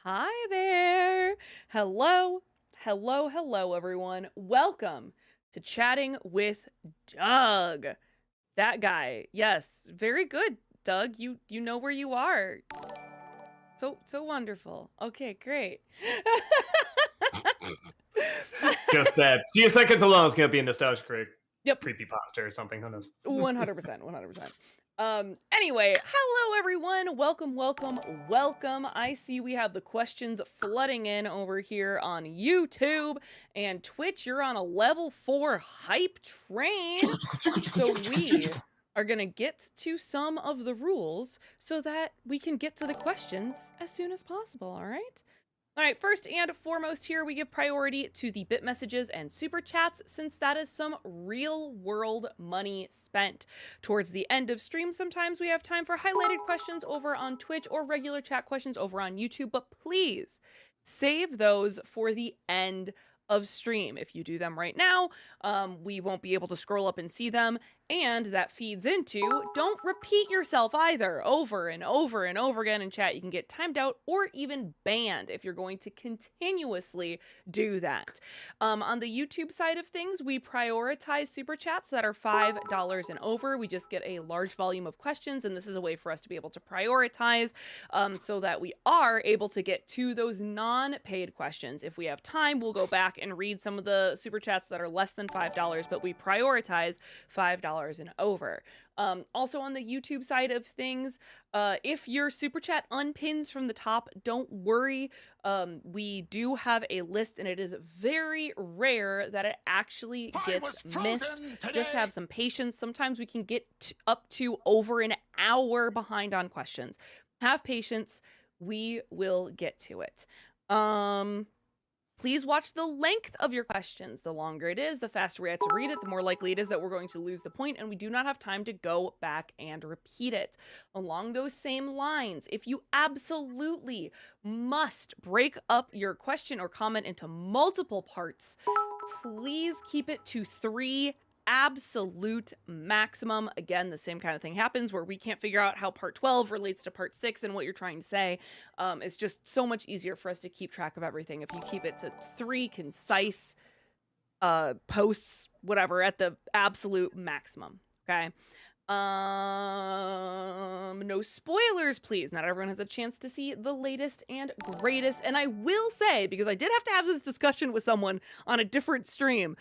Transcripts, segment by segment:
Hi there. Hello, hello, everyone. Welcome to Chatting with Doug. That guy. Yes, very good, Doug. You know where you are. So wonderful. Okay, great. Just that few seconds alone is going to be a Nostalgia Critic Yep. creepypasta or something. Who knows? 100%, 100%. Anyway, hello everyone. Welcome. I see we have the questions flooding in over here on YouTube and Twitch. You're on a level 4 hype train. So we are going to get to some of the rules so that we can get to the questions as soon as possible, all right? All right, first and foremost here, we give priority to the bit messages and super chats since that is some real world money spent. Towards the end of stream, sometimes we have time for highlighted questions over on Twitch or regular chat questions over on YouTube, but please save those for the end of stream. If you do them right now, we won't be able to scroll up and see them. And that feeds into, don't repeat yourself either over and over and over again in chat. You can get timed out or even banned if you're going to continuously do that. On the YouTube side of things, we prioritize super chats that are $5 and over. We just get a large volume of questions, and this is a way for us to be able to prioritize so that we are able to get to those non-paid questions. If we have time, we'll go back and read some of the super chats that are less than $5, but we prioritize $5 and over. Also on the YouTube side of things, if your super chat unpins from the top, don't worry. We do have a list and it is very rare that it actually gets missed. Just have some patience. Sometimes we can get up to over an hour behind on questions. Have patience. We will get to it. Please watch the length of your questions. The longer it is, the faster we have to read it, the more likely it is that we're going to lose the point, and we do not have time to go back and repeat it. Along those same lines, if you absolutely must break up your question or comment into multiple parts, please keep it to 3 absolute maximum. Again, the same kind of thing happens where we can't figure out how part 12 relates to part 6 and what you're trying to say. It's just so much easier for us to keep track of everything if you keep it to 3 concise posts, whatever, at the absolute maximum. Okay. No spoilers, please. Not everyone has a chance to see the latest and greatest. And I will say, because I did have to have this discussion with someone on a different stream,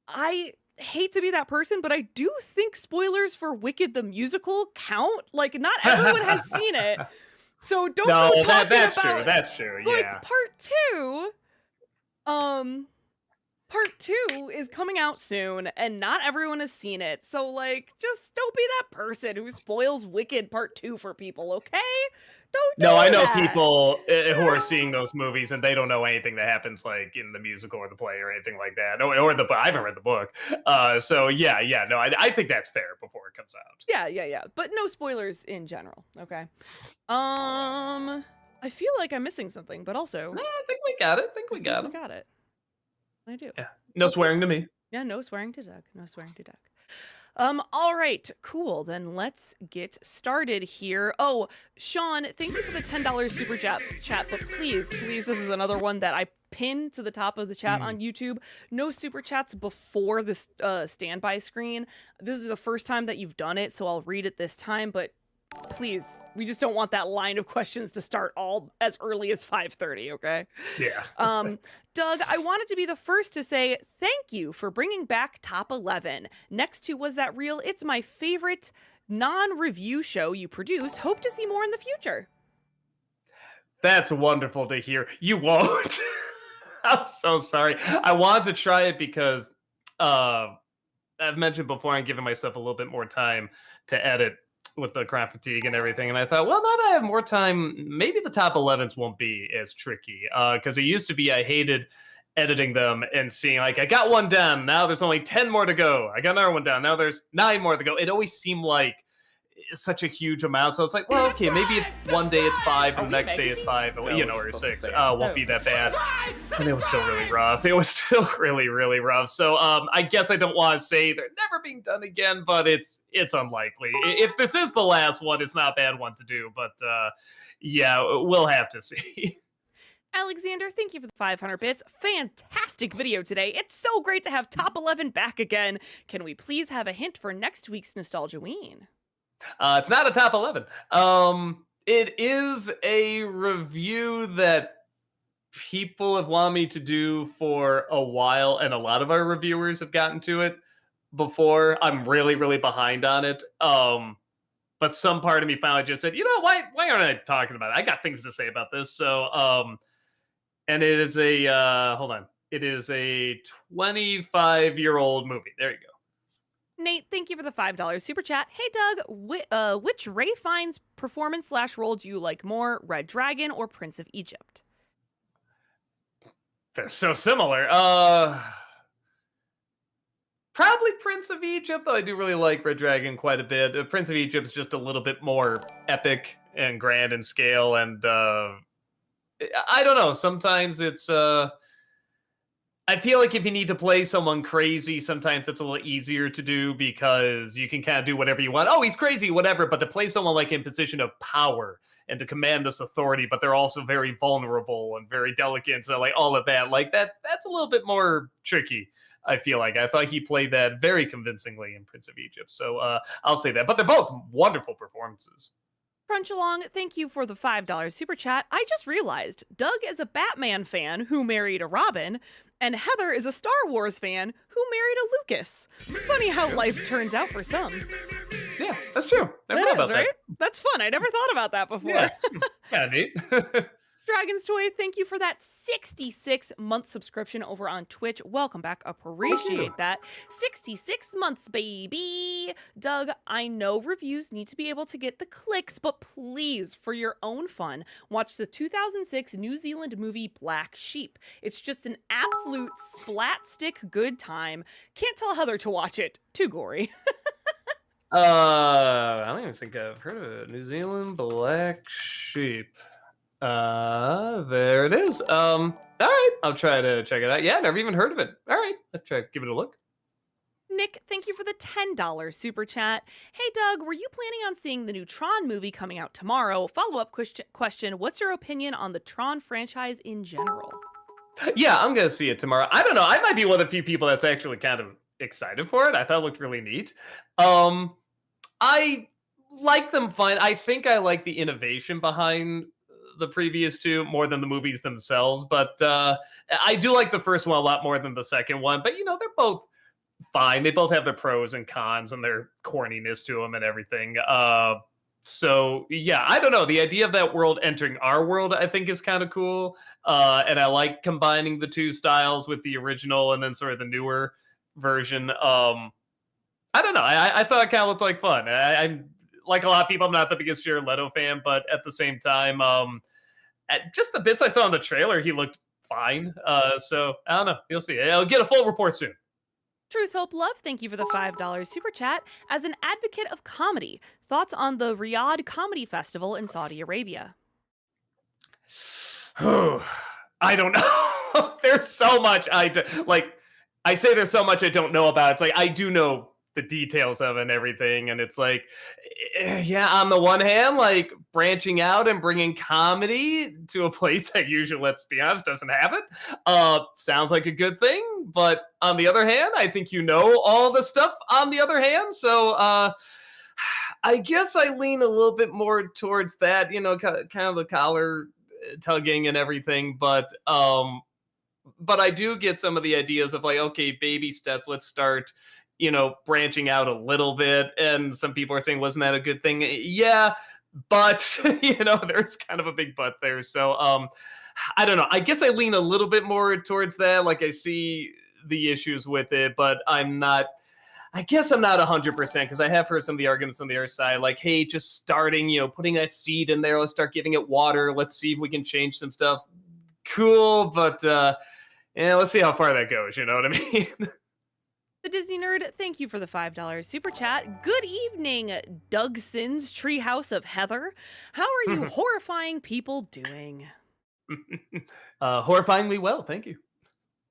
I hate to be that person, but I do think spoilers for Wicked the Musical count. Like, not everyone has seen it, so don't go talking that's about true. That's true. like Yeah. part two is coming out soon, and not everyone has seen it. So, like, just don't be that person who spoils Wicked Part 2 for people, okay? Don't do No, I know that. people who are seeing those movies and they don't know anything that happens like in the musical or the play or anything like that. Or the I haven't read the book. So yeah. No, I think that's fair before it comes out. Yeah. But no spoilers in general, okay? I feel like I'm missing something, but also Nah, I think we got it. we got it. I do. Yeah. No swearing to me. Yeah, no swearing to Doug. No swearing to Doug. All right, cool. Then let's get started here. Oh, Sean, thank you for the $10 super chat, but please, this is another one that I pinned to the top of the chat on YouTube. No super chats before the standby screen. This is the first time that you've done it, so I'll read it this time, but please, we just don't want that line of questions to start all as early as 5:30, okay? Yeah. Doug, I wanted to be the first to say thank you for bringing back Top 11. Next to Was That Real? It's my favorite non-review show you produce. Hope to see more in the future. That's wonderful to hear. You won't. I'm so sorry. I wanted to try it because I've mentioned before I'm giving myself a little bit more time to edit with the craft fatigue and everything. And I thought, well, now that I have more time, maybe the top 11s won't be as tricky. Because it used to be I hated editing them and seeing, like, I got one down. Now there's only 10 more to go. I got another one down. Now there's 9 more to go. It always seemed like such a huge amount. So it's like, well, okay, maybe one day it's 5 and the next day it's 5, or 6. Won't be that bad. And it was still really rough. It was still really, really rough. So I guess I don't want to say they're never being done again, but it's unlikely. If this is the last one, it's not a bad one to do. But yeah, we'll have to see. Alexander, thank you for the 500 bits. Fantastic video today. It's so great to have Top 11 back again. Can we please have a hint for next week's Nostalgiaween? It's not a top 11. It is a review that people have wanted me to do for a while, and a lot of our reviewers have gotten to it before. I'm really, really behind on it. But some part of me finally just said, why aren't I talking about it? I got things to say about this. So, and it is a hold on. It is a 25-year-old movie. There you go. Nate, thank you for the $5 super chat. Hey, Doug, which Ray Fiennes performance slash role do you like more, Red Dragon or Prince of Egypt? They're so similar. Probably Prince of Egypt, though I do really like Red Dragon quite a bit. Prince of Egypt's just a little bit more epic and grand in scale, and I don't know. Sometimes it's I feel like if you need to play someone crazy, sometimes it's a little easier to do because you can kind of do whatever you want. Oh, he's crazy, whatever. But to play someone like in position of power and to command this authority, but they're also very vulnerable and very delicate, so like all of that, that's a little bit more tricky. I feel like I thought he played that very convincingly in Prince of Egypt. So I'll say that. But they're both wonderful performances. Crunch Along, thank you for the $5 super chat. I just realized Doug is a Batman fan who married a Robin, and Heather is a Star Wars fan who married a Lucas. Funny how life turns out for some. Yeah, that's true. Never thought about right? that. That's fun. I never thought about that before. Yeah, kind of neat. Dragon's Toy, thank you for that 66-month subscription over on Twitch. Welcome back. Appreciate that. 66 months, baby. Doug, I know reviews need to be able to get the clicks, but please, for your own fun, watch the 2006 New Zealand movie Black Sheep. It's just an absolute splat-stick good time. Can't tell Heather to watch it. Too gory. I don't even think I've heard of it. New Zealand Black Sheep. There it is. All right, I'll try to check it out. Yeah, never even heard of it. All right, let's try give it a look. Nick, thank you for the $10 super chat. Hey, Doug, were you planning on seeing the new Tron movie coming out tomorrow? Follow-up question, what's your opinion on the Tron franchise in general? Yeah, I'm gonna see it tomorrow. I don't know. I might be one of the few people that's actually kind of excited for it. I thought it looked really neat. I like them fine. I think I like the innovation behind the previous two more than the movies themselves, but I do like the first one a lot more than the second one. But they're both fine. They both have their pros and cons and their corniness to them and everything. So yeah, I don't know. The idea of that world entering our world, I think, is kind of cool. And I like combining the two styles with the original and then sort of the newer version. I don't know. I thought it kind of looked like fun. I'm like a lot of people, I'm not the biggest Jared Leto fan, but at the same time, at just the bits I saw in the trailer, he looked fine. So I don't know. You'll see. I'll get a full report soon. Truth, Hope, Love, thank you for the $5 super chat. As an advocate of comedy, thoughts on the Riyadh Comedy Festival in Saudi Arabia? I don't know. There's so much I say there's so much I don't know about. It's like I do know the details of it and everything, and it's like, yeah, on the one hand, like branching out and bringing comedy to a place that usually, let's be honest, doesn't have it, sounds like a good thing. But on the other hand, I think all the stuff on the other hand, so I guess I lean a little bit more towards that, kind of the collar tugging and everything, but I do get some of the ideas of like, okay, baby steps, let's start branching out a little bit. And some people are saying, wasn't that a good thing? Yeah, but there's kind of a big but there. So I don't know. I guess I lean a little bit more towards that. Like I see the issues with it, but I guess I'm not 100% because I have heard some of the arguments on the other side, like, hey, just starting, putting that seed in there. Let's start giving it water. Let's see if we can change some stuff. Cool, but let's see how far that goes. You know what I mean? The Disney Nerd, thank you for the $5 super chat. Good evening, Doug Sin's Treehouse of Heather. How are you horrifying people doing? Horrifyingly well, thank you.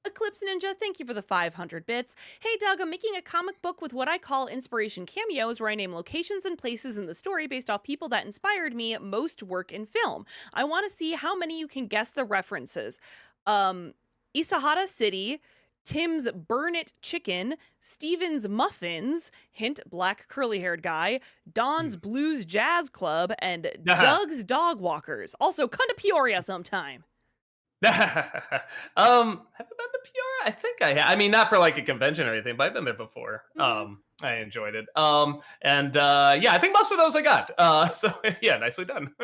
Eclipse Ninja, thank you for the 500 bits. Hey Doug, I'm making a comic book with what I call inspiration cameos, where I name locations and places in the story based off people that inspired me most work in film. I want to see how many you can guess the references. Um, Isahara City, Tim's Burn It Chicken, Steven's Muffins, hint black curly haired guy, Don's Blues Jazz Club, and Doug's Dog Walkers. Also, come to Peoria sometime. Have you been to Peoria? I think I mean, not for like a convention or anything, but I've been there before. I enjoyed it. And yeah, I think most of those I got. So yeah, nicely done.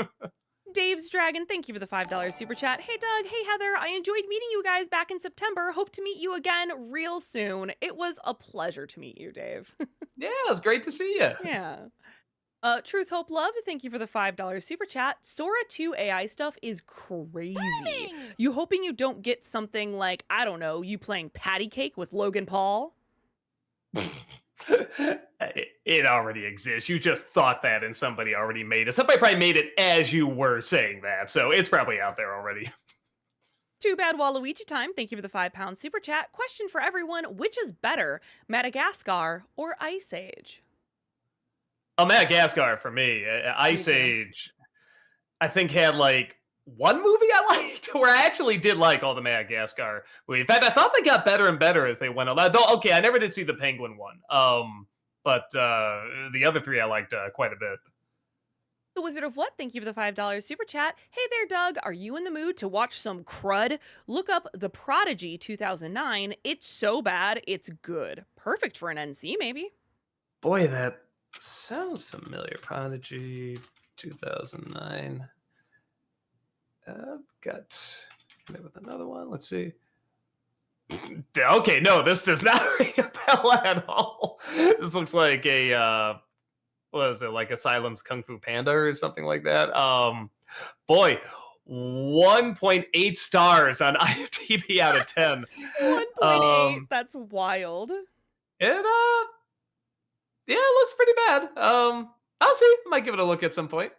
Dave's Dragon, thank you for the $5 super chat. Hey Doug, hey Heather, I enjoyed meeting you guys back in September. Hope to meet you again real soon. It was a pleasure to meet you, Dave. Yeah, it was great to see you. Yeah. Truth, Hope, Love, thank you for the $5 super chat. Sora 2 AI stuff is crazy. Dang! You hoping you don't get something like, I don't know, you playing patty cake with Logan Paul? It already exists. You just thought that and somebody already made it. Somebody probably made it as you were saying that. So it's probably out there already. Too bad Waluigi time. Thank you for the £5 super chat. Question for everyone. Which is better, Madagascar or Ice Age? Oh, Madagascar for me. Ice Age, I think, had like one movie I liked where I actually did like all the Madagascar movies. In fact, I thought they got better and better as they went along. Though, okay, I never did see the Penguin one. But the other three I liked quite a bit. The Wizard of What, thank you for the $5 super chat. Hey there, Doug. Are you in the mood to watch some crud? Look up The Prodigy 2009. It's so bad, it's good. Perfect for an NC, maybe. Boy, that sounds familiar. Prodigy 2009. Got with another one. Let's see. Okay, no, this does not ring a bell at all. This looks like a what is it, like Asylum's Kung Fu Panda or something like that. Boy, 1.8 stars on IMDb out of 10. 1.8, that's wild. It yeah, it looks pretty bad. I'll see. Might give it a look at some point.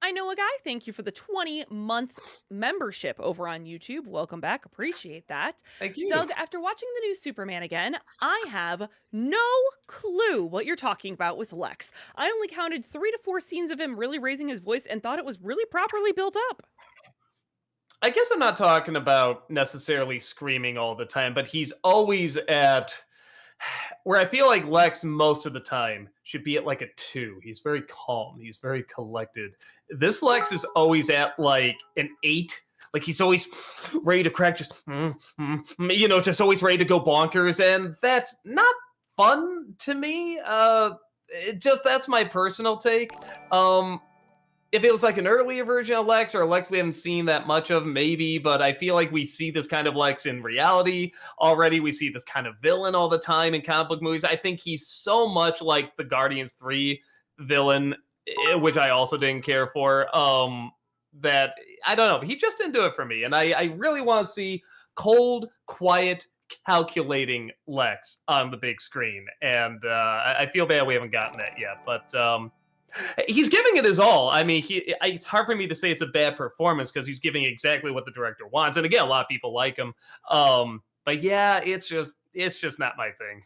I know a guy. Thank you for the 20-month membership over on YouTube. Welcome back. Appreciate that. Thank you. Doug, after watching the new Superman again, I have no clue what you're talking about with Lex. I only counted 3 to 4 scenes of him really raising his voice and thought it was really properly built up. I guess I'm not talking about necessarily screaming all the time, but he's always at where I feel like Lex most of the time should be at like a 2. He's very calm. He's very collected. This Lex is always at like an 8. Like he's always ready to crack, just just always ready to go bonkers, and that's not fun to me. That's my personal take. If it was like an earlier version of Lex or a Lex we haven't seen that much of, maybe, but I feel like we see this kind of Lex in reality already. We see this kind of villain all the time in comic book movies. I think he's so much like the Guardians 3 villain, which I also didn't care for, that, I don't know, he just didn't do it for me. And I really want to see cold, quiet, calculating Lex on the big screen. And I feel bad we haven't gotten that yet, but he's giving it his all. I mean, it's hard for me to say it's a bad performance because he's giving exactly what the director wants. And again, a lot of people like him. But yeah, it's just not my thing.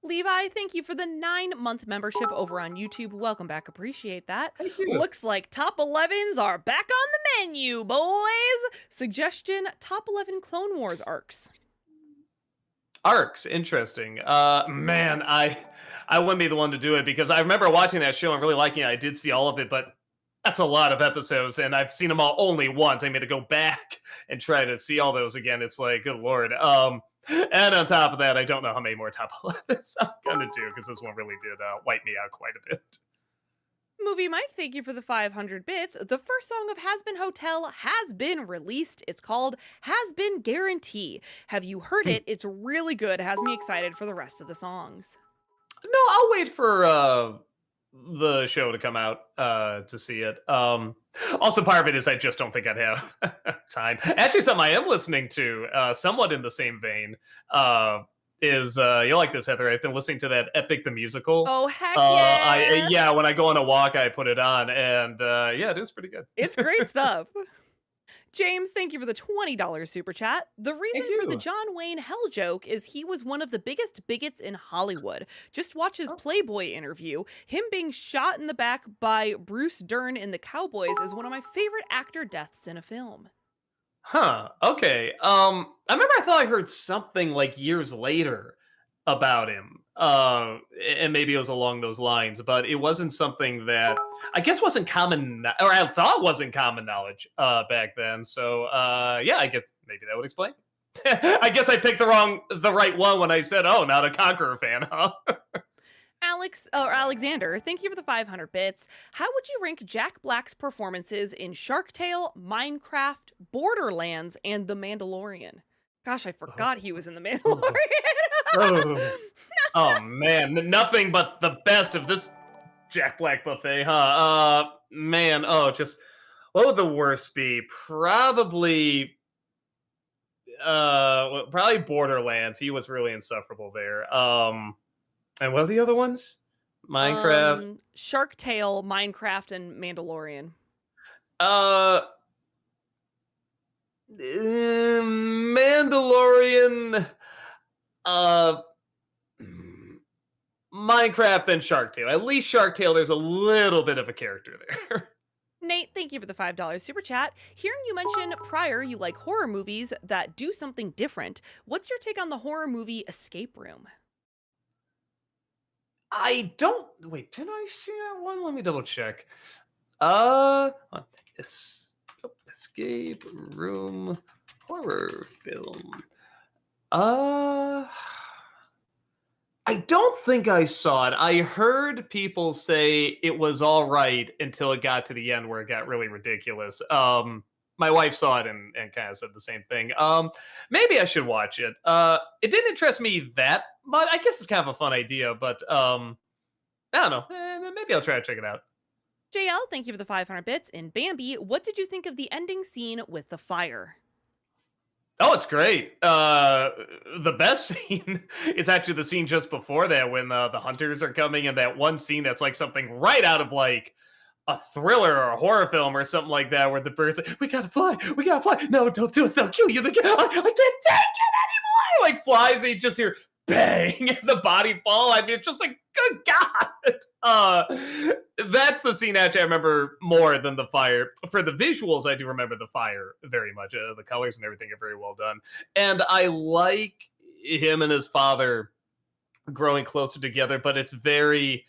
Levi, thank you for the 9-month membership over on YouTube. Welcome back. Appreciate that. Thank you. Looks like top 11s are back on the menu, boys. Suggestion, top 11 Clone Wars arcs. Arcs, interesting. Man, I wouldn't be the one to do it because I remember watching that show and really liking it. I did see all of it, but that's a lot of episodes, and I've seen them all only once. I made to go back and try to see all those again. It's like, good lord. And on top of that, I don't know how many more top 11s I'm gonna do because this one really did wipe me out quite a bit. Movie Mike, thank you for the 500 bits. The first song of Has Been Hotel has been released. It's called Has Been Guarantee. Have you heard it? It's really good. It has me excited for the rest of the songs. No, I'll wait for the show to come out to see it. Also, part of it is I just don't think I'd have time. Actually, something I am listening to, somewhat in the same vein, is you'll like this, Heather. I've been listening to that Epic the Musical. Oh, heck yeah! Yeah, when I go on a walk, I put it on, and yeah, it is pretty good. It's great stuff. James, thank you for the $20 super chat. The reason Thank for the you. John Wayne hell joke is he was one of the biggest bigots in Hollywood. Just watch his Oh. Playboy interview. Him being shot in the back by Bruce Dern in The Cowboys is one of my favorite actor deaths in a film. Huh. Okay. I remember I thought I heard something like years later about him. And maybe it was along those lines, but it wasn't something that I guess wasn't common, or I thought wasn't common knowledge back then. So yeah, I guess maybe that would explain. I guess I picked the right one when I said, "Oh, not a Conqueror fan," huh? Alexander, thank you for the 500 bits. How would you rank Jack Black's performances in Shark Tale, Minecraft, Borderlands, and The Mandalorian? Gosh, I forgot he was in The Mandalorian. Oh, oh man, nothing but the best of this Jack Black buffet, huh? Man, just what would the worst be? Probably Borderlands. He was really insufferable there. And what are the other ones? Minecraft. Shark Tale, Minecraft, and Mandalorian. Uh, Mandalorian. Uh, Minecraft and Shark Tale. At least Shark Tale, there's a little bit of a character there. Nate, thank you for the $5 super chat. Hearing you mention prior you like horror movies that do something different. What's your take on the horror movie Escape Room? I don't wait. Did I see that one? Let me double check. Uh, es- Escape Room horror film. Uh, I don't think I saw it. I heard people say it was all right until it got to the end where it got really ridiculous. My wife saw it and kind of said the same thing. Maybe I should watch it. It didn't interest me that much. I guess it's kind of a fun idea, but I don't know. Maybe I'll try to check it out. JL, thank you for the 500 bits. And Bambi, what did you think of the ending scene with the fire? Oh, it's great. The best scene is actually the scene just before that when the hunters are coming, and that one scene that's like something right out of like a thriller or a horror film or something like that, where the bird's like, "We gotta fly, we gotta fly." No, don't do it. They'll kill you. I can't take it anymore. Like flies, and you just hear bang, and the body fall. I mean, it's just like, good God. That's the scene actually I remember more than the fire. For the visuals, I do remember the fire very much. The colors and everything are very well done, and I like him and his father growing closer together. But it's very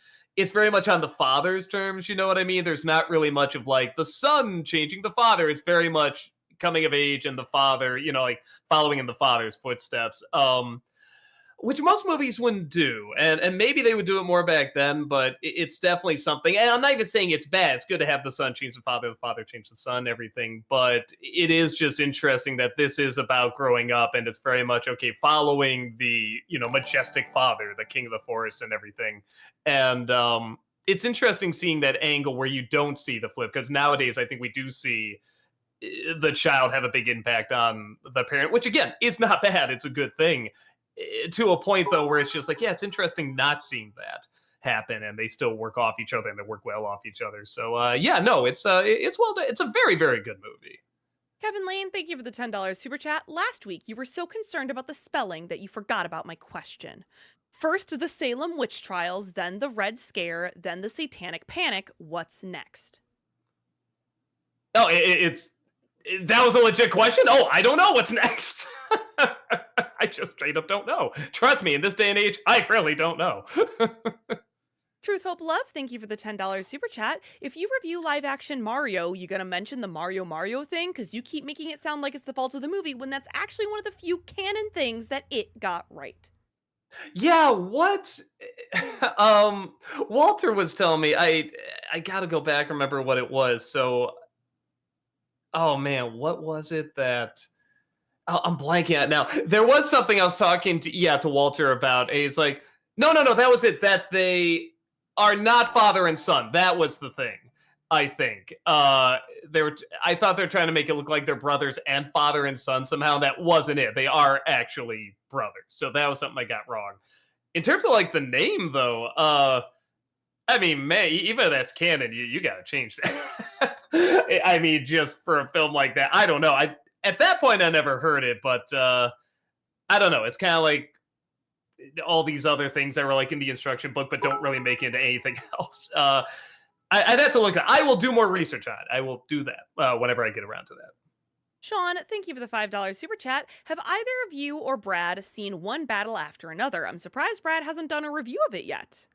much on the father's terms. You know what I mean? There's not really much of like the son changing the father. It's very much coming of age and the father, like following in the father's footsteps. Which most movies wouldn't do, and maybe they would do it more back then, but it's definitely something. And I'm not even saying it's bad. It's good to have the son change the father change the son, everything. But it is just interesting that this is about growing up, and it's very much okay following the majestic father, the king of the forest, and everything. And it's interesting seeing that angle where you don't see the flip, because nowadays I think we do see the child have a big impact on the parent, which again is not bad. It's a good thing to a point though where it's just like, yeah, it's interesting not seeing that happen, and they still work off each other and they work well off each other. So yeah, no, it's well done. It's a very, very good movie. Kevin Lane, thank you for the $10 super chat. Last week, you were so concerned about the spelling that you forgot about my question. First, the Salem witch trials, then the Red Scare, then the Satanic Panic. What's next? Oh, that was a legit question. Oh, I don't know what's next. I just straight up don't know. Trust me, in this day and age, I really don't know. Truth, Hope, Love, thank you for the $10 super chat. If you review live action Mario, you gonna mention the Mario thing? Because you keep making it sound like it's the fault of the movie when that's actually one of the few canon things that it got right. Yeah, what? Walter was telling me, I gotta go back and remember what it was. So, oh man, what was it that I'm blanking out now. There was something I was talking to Walter about. And he's like, no, that was it. That they are not father and son. That was the thing. I think I thought they were trying to make it look like they're brothers and father and son somehow. That wasn't it. They are actually brothers. So that was something I got wrong. In terms of like the name, though, I mean, man, even if that's canon, you got to change that. I mean, just for a film like that, I don't know. I At that point I never heard it, but I don't know. It's kind of like all these other things that were like in the instruction book, but don't really make it into anything else. I'd have to look at. I will do more research on it. I will do that whenever I get around to that. Sean, thank you for the $5 super chat. Have either of you or Brad seen one battle after another? I'm surprised Brad hasn't done a review of it yet.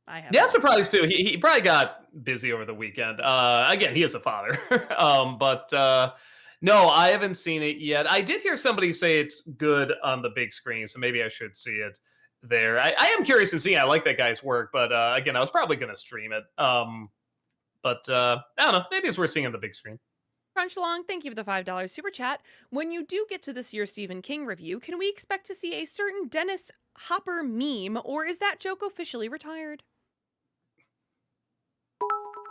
I Yeah, I'm haven't. surprised too. He probably got busy over the weekend. Again, he is a father, but no, I haven't seen it yet. I did hear somebody say it's good on the big screen, so maybe I should see it there. I am curious to see. I like that guy's work, but again, I was probably going to stream it. But I don't know. Maybe it's worth seeing on the big screen. Crunchlong, thank you for the $5 super chat. When you do get to this year's Stephen King review, can we expect to see a certain Dennis Hopper meme, or is that joke officially retired?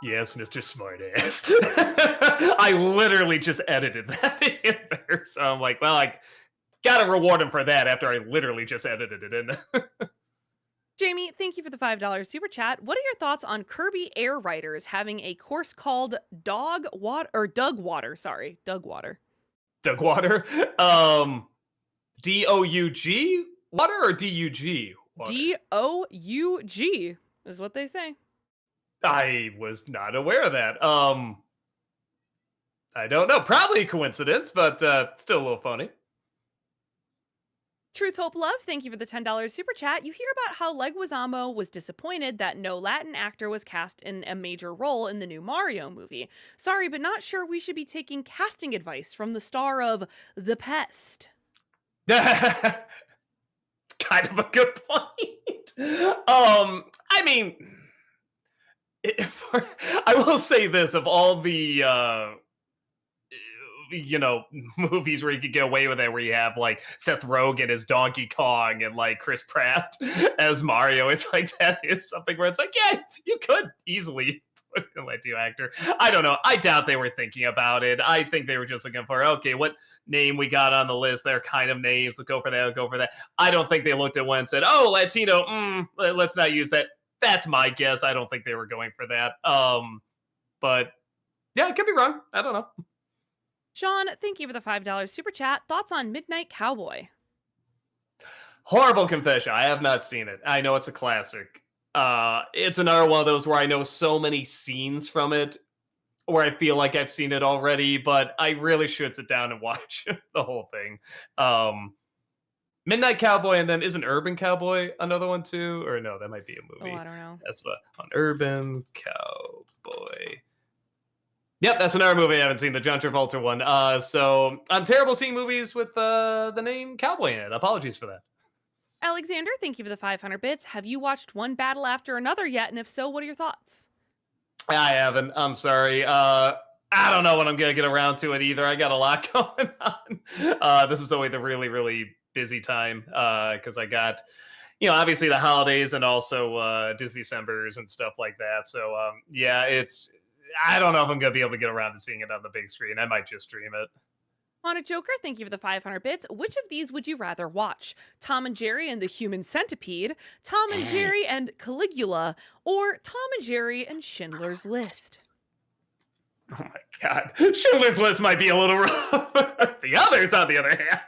Yes, Mr. Smartass. I literally just edited that in there, so I'm like, well, I gotta reward him for that after I literally just edited it in. Jamie, thank you for the $5 super chat. What are your thoughts on Kirby Air Riders having a course called Dog Water or Doug Water? Sorry, Doug Water. Doug Water. DOUG water or DUG water? DOUG is what they say. I was not aware of that. I don't know. Probably a coincidence, but still a little funny. Truth, Hope, Love, thank you for the $10 super chat. You hear about how Leguizamo was disappointed that no Latin actor was cast in a major role in the new Mario movie. Sorry, but not sure we should be taking casting advice from the star of The Pest. Kind of a good point. I mean, I will say this: of all the movies where you could get away with it, where you have like Seth Rogen as Donkey Kong and like Chris Pratt as Mario, it's like that is something where it's like, yeah, you could easily put a Latino actor. I don't know. I doubt they were thinking about it. I think they were just looking for, okay, what name we got on the list? They're kind of names. Let's go for that. Let's go for that. I don't think they looked at one and said, oh, Latino. Let's not use that. That's my guess. I don't think they were going for that. But yeah, I could be wrong. I don't know. Sean, thank you for the $5 super chat. Thoughts on Midnight Cowboy? Horrible confession. I have not seen it. I know it's a classic. It's another one of those where I know so many scenes from it where I feel like I've seen it already, but I really should sit down and watch the whole thing. Midnight Cowboy, and then isn't Urban Cowboy another one too? Or no, that might be a movie. Oh, I don't know. That's what on Urban Cowboy. Yep, that's another movie I haven't seen, the John Travolta one. So I'm terrible seeing movies with the name Cowboy in it. Apologies for that. Alexander, thank you for the 500 bits. Have you watched one battle after another yet? And if so, what are your thoughts? I haven't. I'm sorry. I don't know when I'm gonna get around to it either. I got a lot going on. This is always a really, really busy time because I got, obviously the holidays and also Disney Decembers and stuff like that. So yeah, I don't know if I'm gonna be able to get around to seeing it on the big screen. I might just stream it. On a Joker, thank you for the 500 bits. Which of these would you rather watch? Tom and Jerry and the Human Centipede, Tom and Jerry and Caligula, or Tom and Jerry and Schindler's List? Oh my god. Schindler's List might be a little rough. The others, on the other hand,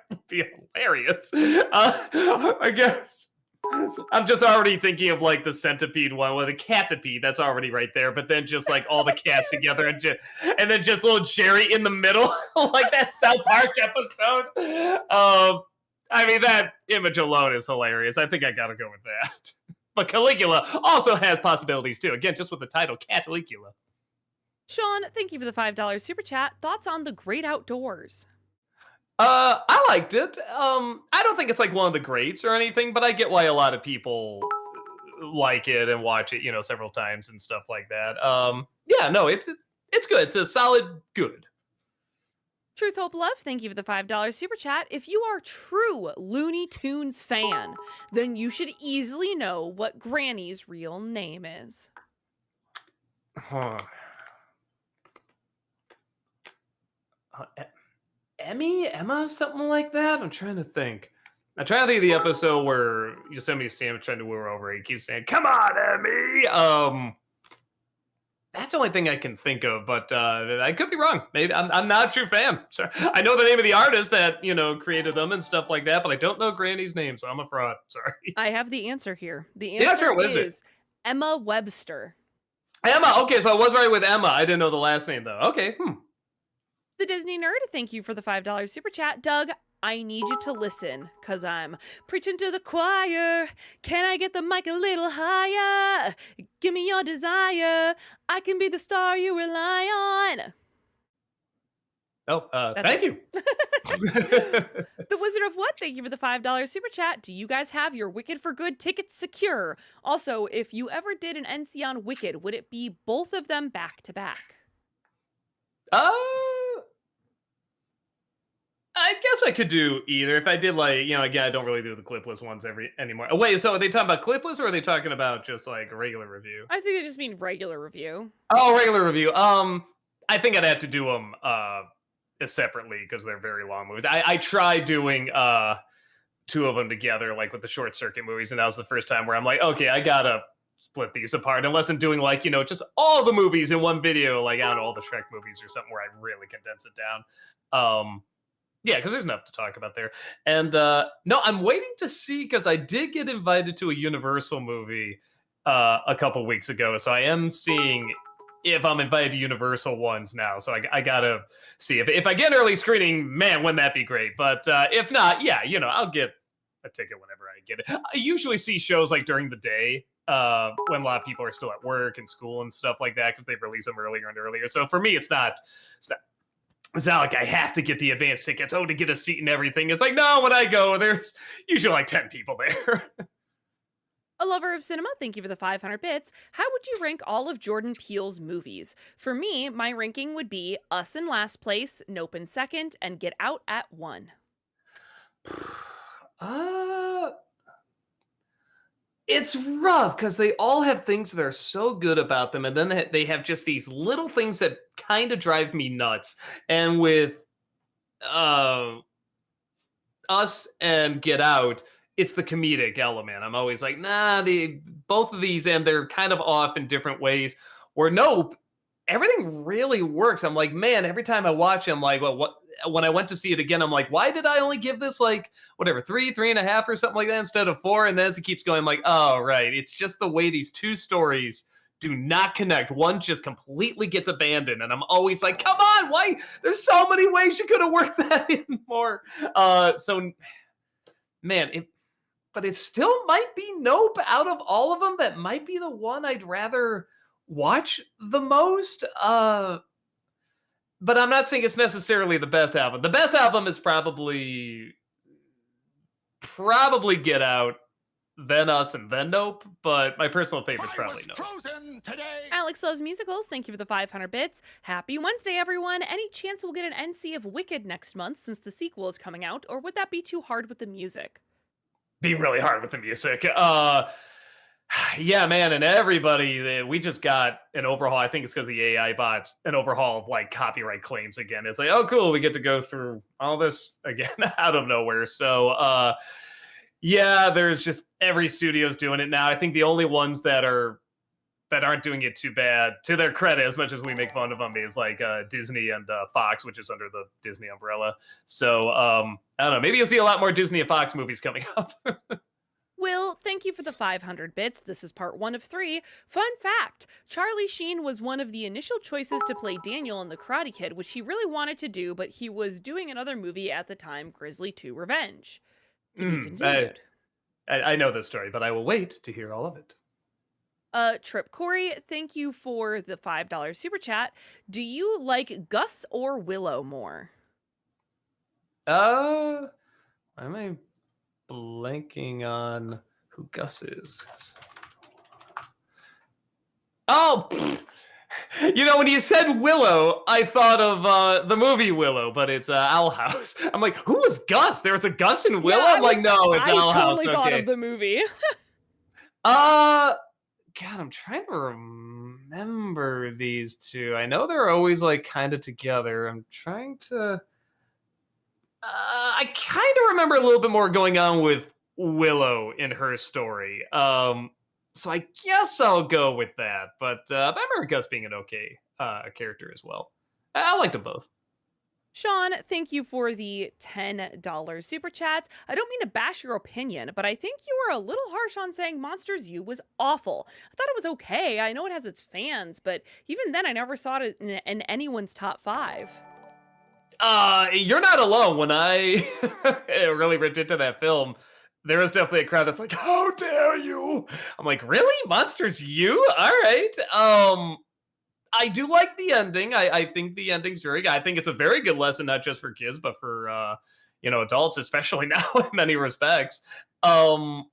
would be hilarious. I guess I'm just already thinking of like the centipede one with a catipede that's already right there, but then just like all the cast together and then just little Jerry in the middle, like that South Park episode. I mean, that image alone is hilarious. I think I gotta go with that. But Caligula also has possibilities too. Again, just with the title, Caligula. Sean, thank you for the $5 super chat. Thoughts on The Great Outdoors? I liked it. I don't think it's like one of the greats or anything, but I get why a lot of people like it and watch it, several times and stuff like that. Yeah, no, it's good. It's a solid good. Truth, Hope, Love, thank you for the $5 super chat. If you are a true Looney Tunes fan, then you should easily know what Granny's real name is. Huh. Emma, something like that. I'm trying to think. I'm trying to think of the episode where Yosemite Sam trying to woo her over. He keeps saying, "Come on, Emmy." That's the only thing I can think of, but I could be wrong. Maybe I'm not a true fan. So I know the name of the artist that created them and stuff like that, but I don't know Granny's name, so I'm a fraud. Sorry. I have the answer here. The Yeah, answer sure. What is it? is Emma Webster. Emma. Okay, so I was right with Emma. I didn't know the last name though. Okay. The Disney Nerd, thank you for the $5 super chat. Doug, I need you to listen, because I'm preaching to the choir. Can I get the mic a little higher? Give me your desire. I can be the star you rely on. Oh, thank you. The Wizard of What, thank you for the $5 super chat. Do you guys have your Wicked for Good tickets secure? Also, if you ever did an NC on Wicked, would it be both of them back to back? I guess I could do either. If I did again, I don't really do the clipless ones anymore. Oh, wait, so are they talking about clipless or are they talking about just like a regular review? I think they just mean regular review. Oh, regular review. I think I'd have to do them separately because they're very long movies. I tried doing two of them together, like with the short circuit movies, and that was the first time where I'm like, okay, I gotta split these apart unless I'm doing just all the movies in one video, like I don't know, all the Shrek movies or something where I really condense it down. Yeah, because there's enough to talk about there. And no, I'm waiting to see because I did get invited to a Universal movie a couple weeks ago, so I am seeing if I'm invited to Universal ones now. So I gotta see if I get an early screening. Man, wouldn't that be great? But if not, yeah, I'll get a ticket whenever I get it. I usually see shows like during the day when a lot of people are still at work and school and stuff like that because they've released them earlier and earlier. So for me, it's not like I have to get the advance tickets, to get a seat and everything. It's like, no, when I go, there's usually like 10 people there. A lover of cinema, thank you for the 500 bits. How would you rank all of Jordan Peele's movies? For me, my ranking would be Us in last place, Nope in second, and Get Out at 1. It's rough because they all have things that are so good about them, and then they have just these little things that kind of drive me nuts. And with Us and Get Out, it's the comedic element. I'm always like, nah, both of these, and they're kind of off in different ways. Or Nope, everything really works. I'm like, man, every time I watch it, I'm like, well, what? When I went to see it again, I'm like, why did I only give this like whatever 3.5 or something like that instead of 4? And then as it keeps going, I'm like, oh right, it's just the way these two stories do not connect. One just completely gets abandoned, and I'm always like, come on, why? There's so many ways you could have worked that in more. So, man, but it still might be Nope out of all of them. That might be the one I'd rather watch the most. But I'm not saying it's necessarily the best album. The best album is probably Get Out, then Us, and then Nope. But my personal favorite is probably Nope. Alex Loves Musicals, thank you for the 500 bits. Happy Wednesday, everyone. Any chance we'll get an NC of Wicked next month since the sequel is coming out, or would that be too hard with the music? Be really hard with the music. Yeah, man, and everybody, we just got an overhaul. I think it's because the AI bots, an overhaul of like copyright claims again. It's like, oh, cool, we get to go through all this again out of nowhere. So, yeah, there's just every studio's doing it now. I think the only ones that aren't doing it too bad, to their credit, as much as we make fun of them, is like Disney and Fox, which is under the Disney umbrella. So, I don't know. Maybe you'll see a lot more Disney and Fox movies coming up. Will, thank you for the 500 bits. This is part 1 of 3. Fun fact, Charlie Sheen was one of the initial choices to play Daniel in The Karate Kid, which he really wanted to do, but he was doing another movie at the time, Grizzly 2 Revenge. To be continued. I know this story, but I will wait to hear all of it. Trip Corey, thank you for the $5 super chat. Do you like Gus or Willow more? Why am I blanking on who Gus is? Oh, when you said Willow, I thought of the movie Willow, but it's Owl House. I'm like, who was Gus? There was a Gus in Willow? Yeah, I'm like, no, it's Owl House. I totally thought of the movie. God, I'm trying to remember these two. I know they're always like kind of together. I'm trying to. I kind of remember a little bit more going on with Willow in her story. So I guess I'll go with that. But I remember Gus being an okay character as well. I liked them both. Sean, thank you for the $10 super chat. I don't mean to bash your opinion, but I think you were a little harsh on saying Monsters U was awful. I thought it was okay. I know it has its fans, but even then, I never saw it in anyone's top five. You're not alone. When I really ripped into that film, there was definitely a crowd that's like, "How dare you!" I'm like, "Really, Monsters U? All right." I do like the ending. I think the ending's very good. I think it's a very good lesson, not just for kids, but for adults, especially now in many respects. Um,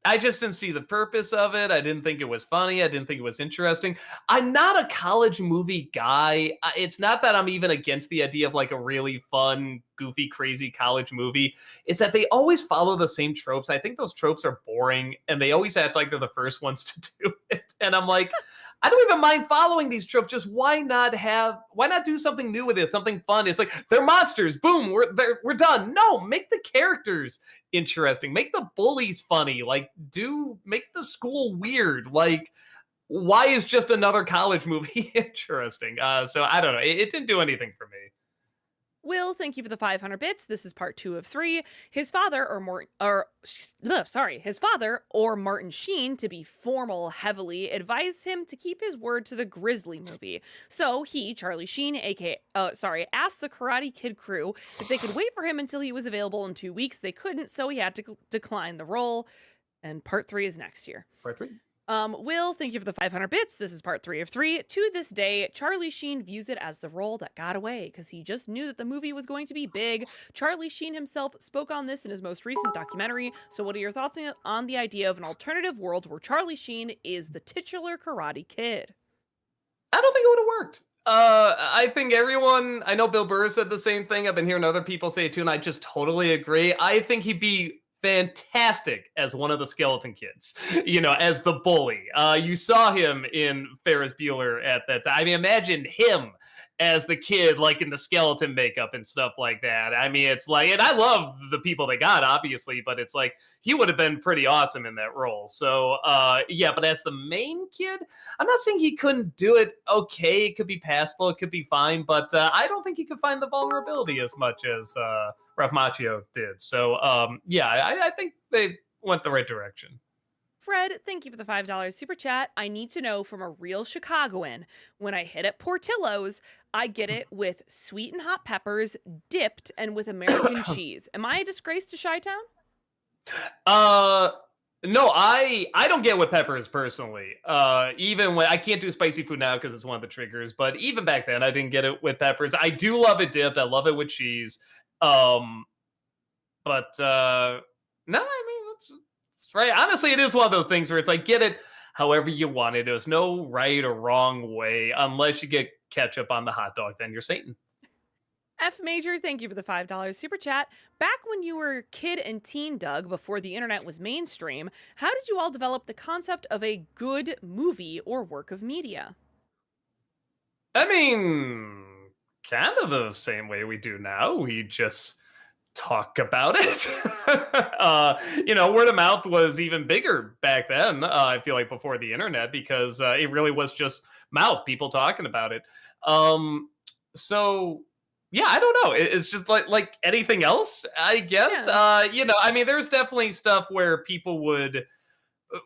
I just didn't see the purpose of it. I didn't think it was funny. I didn't think it was interesting. I'm not a college movie guy. It's not that I'm even against the idea of like a really fun, goofy, crazy college movie. It's that they always follow the same tropes. I think those tropes are boring and they always act like they're the first ones to do it. And I'm like, I don't even mind following these tropes. Just why not do something new with it, something fun? It's like they're monsters. Boom, we're done. No, make the characters interesting. Make the bullies funny. Like, make the school weird. Like, why is just another college movie interesting? So I don't know. It didn't do anything for me. Will, thank you for the 500 bits. This is part 2 of 3. His father his father or Martin Sheen, to be formal heavily, advised him to keep his word to the Grizzly movie. So he, Charlie Sheen, asked the Karate Kid crew if they could wait for him until he was available in 2 weeks. They couldn't, so he had to decline the role. And part 3 is next year. Part three. Will, thank you for the 500 bits. This is part 3 of 3. To this day, Charlie Sheen views it as the role that got away because he just knew that the movie was going to be big. Charlie Sheen himself spoke on this in his most recent documentary. So, what are your thoughts on the idea of an alternative world where Charlie Sheen is the titular Karate Kid? I don't think it would have worked. I think I know Bill Burr said the same thing. I've been hearing other people say it too, and I just totally agree. I think he'd be fantastic as one of the skeleton kids, as the bully. You saw him in Ferris Bueller at that time. I mean, imagine him as the kid, like in the skeleton makeup and stuff like that. I mean, it's like, and I love the people they got, obviously, but it's like he would have been pretty awesome in that role. So, yeah, but as the main kid, I'm not saying he couldn't do it okay. It could be passable, it could be fine, but I don't think he could find the vulnerability as much as Ralph Macchio did. So, yeah, I think they went the right direction. Fred, thank you for the $5 super chat. I need to know from a real Chicagoan, when I hit at Portillo's, I get it with sweet and hot peppers, dipped, and with American cheese. Am I a disgrace to Chi-Town? Uh, no, I don't get with peppers personally. Even when I can't do spicy food now because it's one of the triggers, but even back then I didn't get it with peppers. I do love it dipped. I love it with cheese. Um, but no, I mean it's right. Honestly, it is one of those things where it's like get it however you want it. There's no right or wrong way unless you get ketchup on the hot dog, then you're Satan. F Major, thank you for the $5 super chat. Back when you were kid and teen, Doug, before the internet was mainstream, how did you all develop the concept of a good movie or work of media? I mean, kind of the same way we do now. We just talk about it. Word of mouth was even bigger back then. I feel like before the internet because it really was just mouth, people talking about it. So yeah, I don't know. It's just like anything else, I guess. Yeah. I mean, there's definitely stuff where people would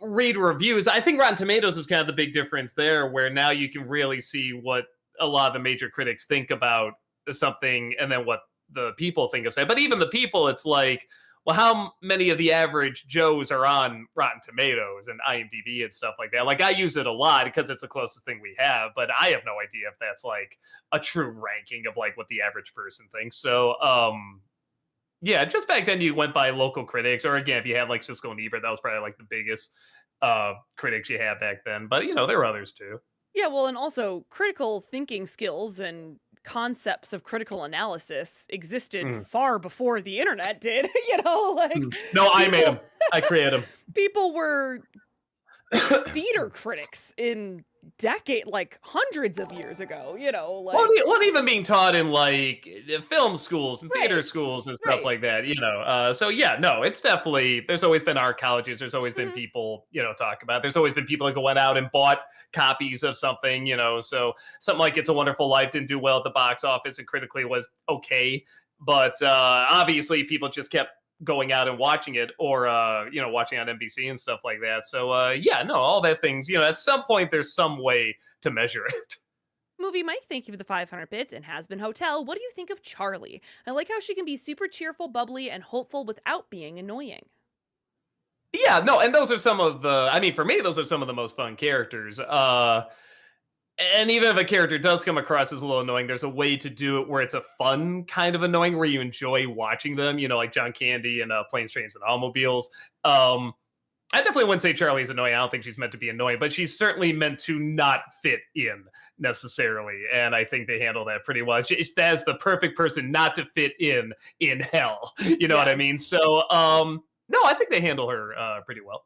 read reviews. I think Rotten Tomatoes is kind of the big difference there, where now you can really see what a lot of the major critics think about something, and then what the people think of it. But even the people, it's like, well, how many of the average Joes are on Rotten Tomatoes and IMDb and stuff like that? Like, I use it a lot because it's the closest thing we have, but I have no idea if that's like a true ranking of like what the average person thinks. So, yeah, just back then you went by local critics, or again, if you had like Siskel and Ebert, that was probably like the biggest critics you had back then. But there were others too. Yeah, well, and also critical thinking skills and concepts of critical analysis existed Mm. far before the internet did. Like No, I made people them. I created them. people were theater critics in like hundreds of years ago, Well, like well, even being taught in like film schools and theater right, schools and stuff right. like that, So yeah, no, it's definitely there's always been art colleges. There's always been Mhm. people, talk about. There's always been people that go went out and bought copies of something, So something like It's a Wonderful Life didn't do well at the box office and critically was okay, but obviously people just kept going out and watching it or watching on NBC and stuff like that. So yeah, no, all that things, at some point there's some way to measure it. Movie Mike, thank you for the 500 bits. And Has Been Hotel, what do you think of Charlie? I like how she can be super cheerful, bubbly, and hopeful without being annoying. Yeah, no, and those are some of the I mean, for me, those are some of the most fun characters. And even if a character does come across as a little annoying, there's a way to do it where it's a fun kind of annoying where you enjoy watching them, like John Candy and Planes, Trains, and Automobiles. I definitely wouldn't say Charlie's annoying. I don't think she's meant to be annoying, but she's certainly meant to not fit in necessarily. And I think they handle that pretty well. That's the perfect person not to fit in hell. You know what Yeah. I mean? So, no, I think they handle her pretty well.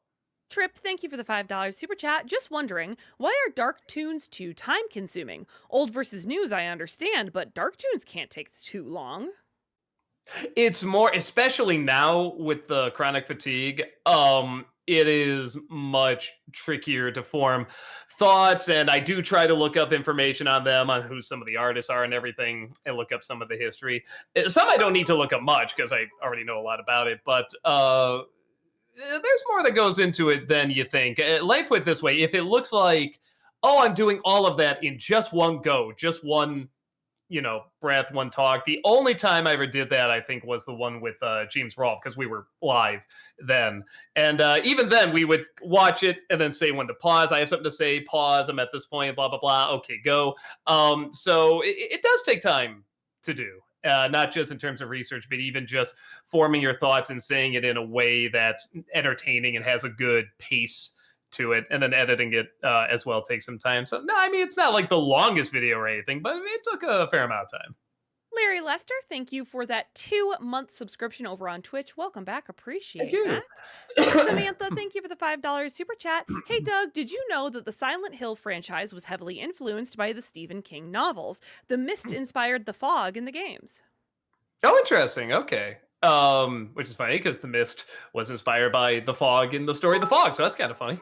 Trip, thank you for the $5 super chat. Just wondering, why are Dark Toons too time consuming? Old versus news, I understand, but Dark Toons can't take too long. It's more, especially now with the chronic fatigue. It is much trickier to form thoughts, and I do try to look up information on them, on who some of the artists are and everything, and look up some of the history. Some I don't need to look up much because I already know a lot about it, but there's more that goes into it than you think. Let me put it this way: if it looks like, oh, I'm doing all of that in just one go, just one breath, one talk. The only time I ever did that, I think, was the one with James Rolfe because we were live then. And even then, we would watch it and then say when to pause. I have something to say, pause. I'm at this point, blah, blah, blah. Okay, go. So it does take time to do. Not just in terms of research, but even just forming your thoughts and saying it in a way that's entertaining and has a good pace to it, and then editing it as well takes some time. So no, I mean it's not like the longest video or anything, but it took a fair amount of time. Larry Lester, thank you for that 2 month subscription over on Twitch. Welcome back. Thank Appreciate you. that. Samantha, thank you for the $5 super chat. Hey, Doug, did you know that the Silent Hill franchise was heavily influenced by the Stephen King novels? The Mist inspired the fog in the games. Oh, interesting. Okay. Which is funny because the mist was inspired by the fog in the story of the fog, so that's kind of funny.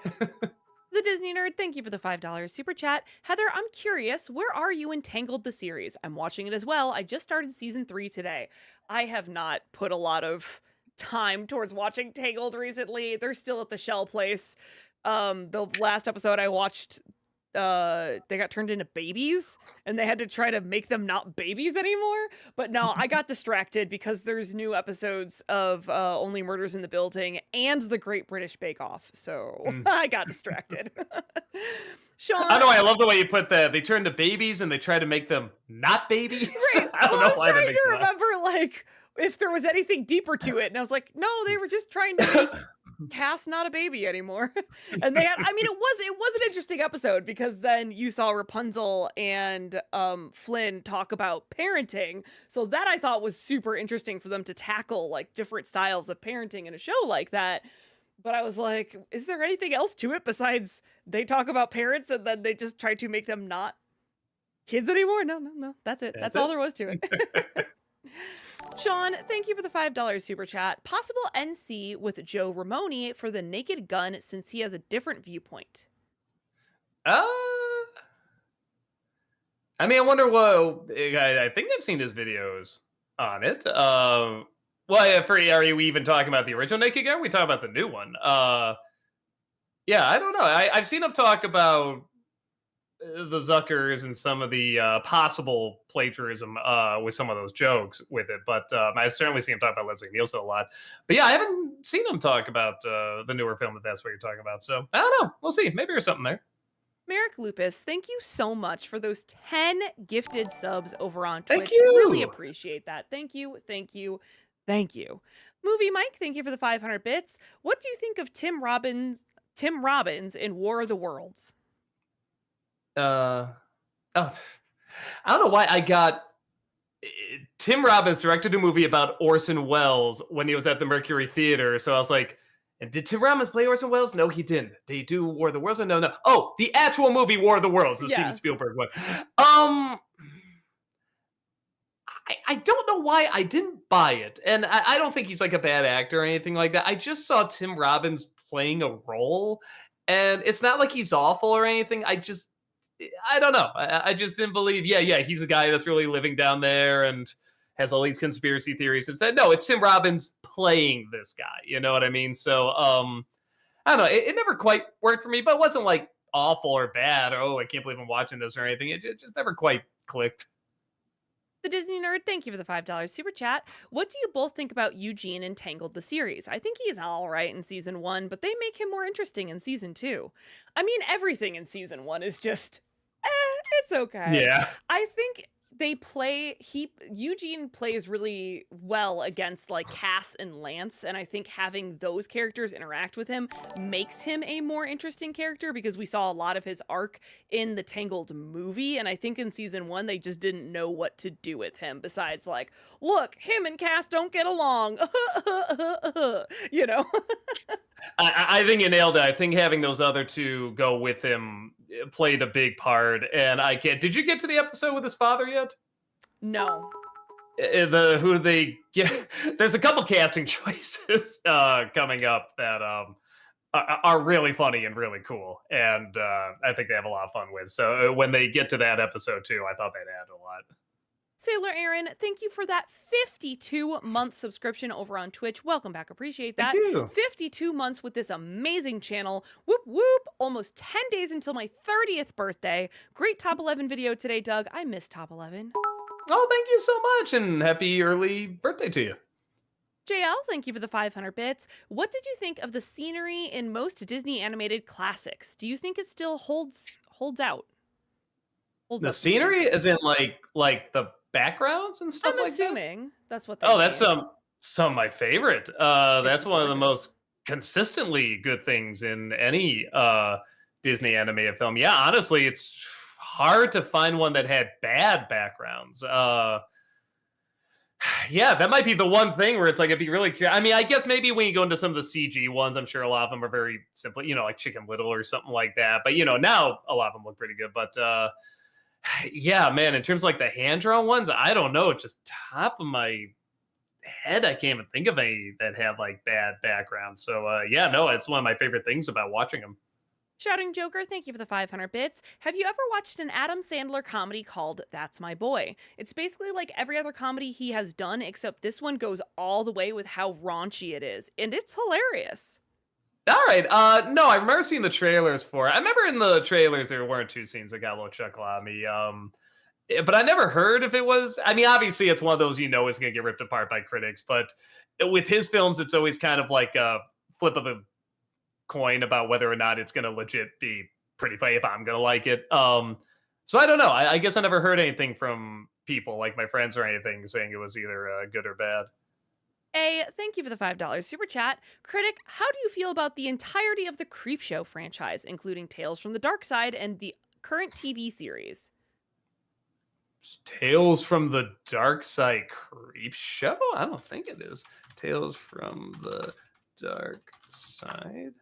The Disney Nerd, thank you for the $5 super chat. Heather, I'm curious, where are you in Tangled the series? I'm watching it as well. I just started season 3 today. I have not put a lot of time towards watching Tangled recently. They're still at the Shell place. The last episode I watched, they got turned into babies and they had to try to make them not babies anymore. But no, I got distracted because there's new episodes of Only Murders in the Building and The Great British Bake Off. So I got distracted. Sean, I know. I love the way you put that. They turn to babies and they try to make them not babies. right. I don't Well, I know was why that trying makes to me laugh. remember like if there was anything deeper to it, and I was like, no, they were just trying to make Cass not a baby anymore. And they had, I mean, it was an interesting episode because then you saw Rapunzel and Flynn talk about parenting. So that I thought was super interesting for them to tackle like different styles of parenting in a show like that. But I was like, is there anything else to it besides they talk about parents and then they just try to make them not kids anymore? No. That's it. That's all there was to it. Sean, thank you for the $5 super chat. Possible NC with Joe Ramone for the Naked Gun since he has a different viewpoint. Uh, I mean, I wonder what. I think I've seen his videos on it. Well, yeah, are you even talking about the original Naked Gun? We talk about the new one. Yeah, I don't know. I've seen him talk about the Zuckers and some of the possible plagiarism with some of those jokes with it, but I certainly see him talk about Leslie Nielsen a lot. But yeah, I haven't seen him talk about the newer film if that's what you're talking about. So I don't know. We'll see. Maybe there's something there. Merrick Lupus, thank you so much for those 10 gifted subs over on Twitch. Thank you. Really appreciate that. Thank you. Movie Mike, thank you for the 500 bits. What do you think of Tim Robbins in War of the Worlds? Oh, I don't know why I got Tim Robbins directed a movie about Orson Welles when he was at the Mercury Theater. So I was like, And did Tim Robbins play Orson Welles? No, he didn't. Did he do War of the Worlds? No, no. Oh, the actual movie War of the Worlds, the Steven Yeah. Spielberg one. Um, I don't know why I didn't buy it. And I don't think he's like a bad actor or anything like that. I just saw Tim Robbins playing a role, and it's not like he's awful or anything. I don't know. I just didn't believe, yeah, he's a guy that's really living down there and has all these conspiracy theories. Instead, no, it's Tim Robbins playing this guy. You know what I mean? So, I don't know. It never quite worked for me, but it wasn't like awful or bad. Or, oh, I can't believe I'm watching this or anything. It just never quite clicked. The Disney Nerd, thank you for the $5 super chat. What do you both think about Eugene in Tangled the series? I think he's all right in season 1, but they make him more interesting in season 2. I mean, everything in season 1 is just, it's okay. Yeah. I think Eugene plays really well against like Cass and Lance, and I think having those characters interact with him makes him a more interesting character because we saw a lot of his arc in the Tangled movie, and I think in season 1 they just didn't know what to do with him besides like, look, him and Cass don't get along. You know? I think you nailed it. I think having those other two go with him played a big part. And I can't. Did you get to the episode with his father yet? No. Who they get? There's a couple casting choices coming up that are really funny and really cool, and I think they have a lot of fun with. So when they get to that episode too, I thought they'd add a lot. Sailor Aaron, thank you for that 52-month subscription over on Twitch. Welcome back. Appreciate that. Thank you. 52 months with this amazing channel. Whoop, whoop. Almost 10 days until my 30th birthday. Great top 11 video today, Doug. I miss top 11. Oh, thank you so much, and happy early birthday to you. JL, thank you for the 500 bits. What did you think of the scenery in most Disney animated classics? Do you think it still holds out? Holds The up to scenery, viewers? as in like the backgrounds and stuff I'm like that. assuming that's what they Oh, that's mean. some of my favorite. That's one of the gorgeous. most consistently good things in any Disney animated film. Yeah, honestly, it's hard to find one that had bad backgrounds. Yeah, that might be the one thing where it's like it'd be really. I mean, I guess maybe when you go into some of the CG ones, I'm sure a lot of them are very simple. You know, like Chicken Little or something like that. But you know, now a lot of them look pretty good. But yeah, man, in terms of like the hand drawn ones, I don't know. Just top of my head, I can't even think of any that have like bad backgrounds. So yeah, no, it's one of my favorite things about watching them. Shouting Joker, thank you for the 500 bits. Have you ever watched an Adam Sandler comedy called That's My Boy? It's basically like every other comedy he has done, except this one goes all the way with how raunchy it is, and it's hilarious. All right. No, I remember seeing the trailers for it. I remember in the trailers there weren't two scenes that got a little chuckle out of me. But I never heard if it was. I mean, obviously, it's one of those is going to get ripped apart by critics. But with his films, it's always kind of like a flip of the coin about whether or not it's going to legit be pretty funny if I'm going to like it. So I don't know. I guess I never heard anything from people like my friends or anything saying it was either good or bad. Thank you for the $5 super chat. Critic, how do you feel about the entirety of the Creepshow franchise, including Tales from the Dark Side and the current TV series? Tales from the Dark Side Creep Show? I don't think it is. Tales from the Dark Side.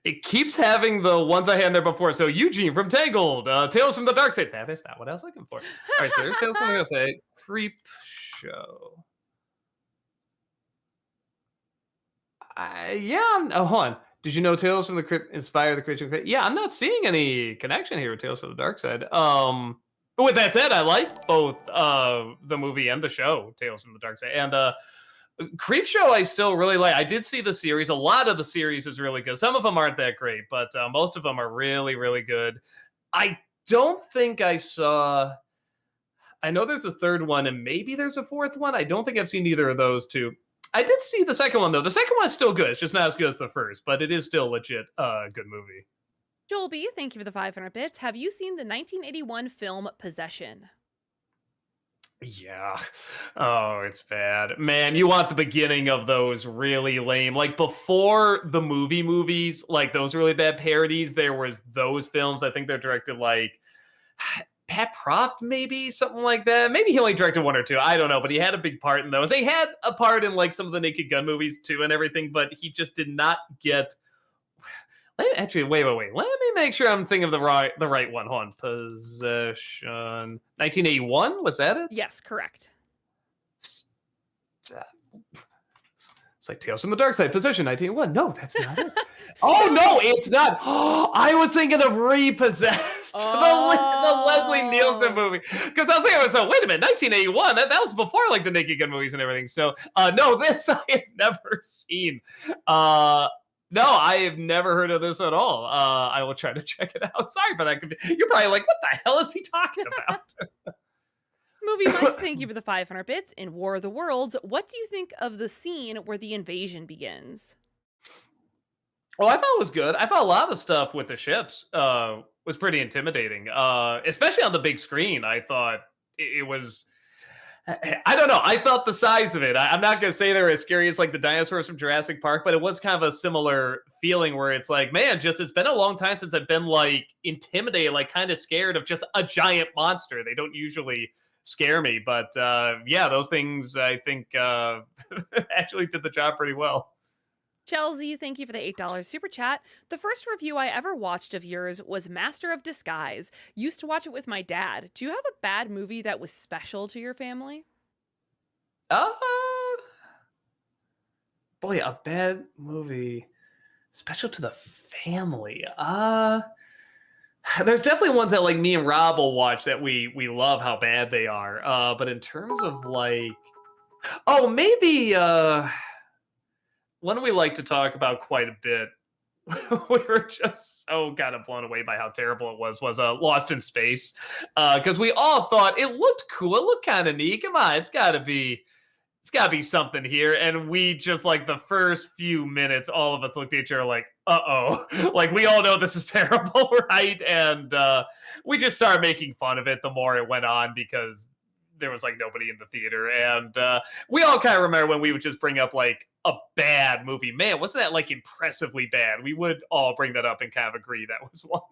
It keeps having the ones I had in there before. So Eugene from Tangled, Tales from the Dark Side. That is not what I was looking for. All right, so there's Tales from the Dark Side Creep Show. Hold on. Did you know Tales from the Crypt inspired the creation of Crypt? Yeah, I'm not seeing any connection here with Tales from the Dark Side. But with that said, I like both the movie and the show, Tales from the Dark Side. And Creep Show I still really like. I did see the series. A lot of the series is really good. Some of them aren't that great, but most of them are really, really good. I don't think I saw... I know there's a third one, and maybe there's a fourth one. I don't think I've seen either of those two. I did see the second one, though. The second one's still good. It's just not as good as the first, but it is still legit good movie. Joel B, thank you for the 500 bits. Have you seen the 1981 film Possession? Yeah. Oh, it's bad. Man, you want the beginning of those really lame. Like before the movies, like those really bad parodies, there was those films. I think they're directed like Pat Proft, maybe something like that. Maybe he only directed one or two. I don't know, but he had a big part in those. They had a part in like some of the Naked Gun movies too, and everything. But he just did not get. Actually, wait. Let me make sure I'm thinking of the right one. Hold on. Possession. 1981. Was that it? Yes, correct. It's like Tales from the Dark Side, Possession, 1981. No, that's not it. Oh, no, it's not. I was thinking of Repossessed, the Leslie Nielsen movie. Because I was thinking, so wait a minute, 1981, that was before like the Naked Gun movies and everything. So, no, this I have never seen. No, I have never heard of this at all. I will try to check it out. Sorry for that. You're probably like, what the hell is he talking about? Movie Mike, thank you for the 500 bits. In War of the Worlds, what do you think of the scene where the invasion begins? Well, I thought it was good. I thought a lot of the stuff with the ships was pretty intimidating, especially on the big screen. I thought it was. I don't know. I felt the size of it. I'm not going to say they're as scary as like the dinosaurs from Jurassic Park, but it was kind of a similar feeling where it's like, man, just it's been a long time since I've been like intimidated, like kind of scared of just a giant monster. They don't usually scare me, but yeah, those things I think actually did the job pretty well. Chelsea, thank you for the $8 super chat. The first review I ever watched of yours was Master of Disguise. Used to watch it with my dad. Do you have a bad movie that was special to your family? Uh, Boy, a bad movie special to the family. There's definitely ones that like me and Rob will watch that we love how bad they are. But in terms of like, oh, maybe one we like to talk about quite a bit. We were just so kind of blown away by how terrible it was Lost in Space, because we all thought it looked cool, it looked kind of neat. Come on, it's got to be something here. And we just like the first few minutes, all of us looked at each other like, uh-oh, like we all know this is terrible, right? And we just started making fun of it the more it went on because there was like nobody in the theater. And we all kind of remember when we would just bring up like a bad movie. Man, wasn't that like impressively bad? We would all bring that up and kind of agree that was one.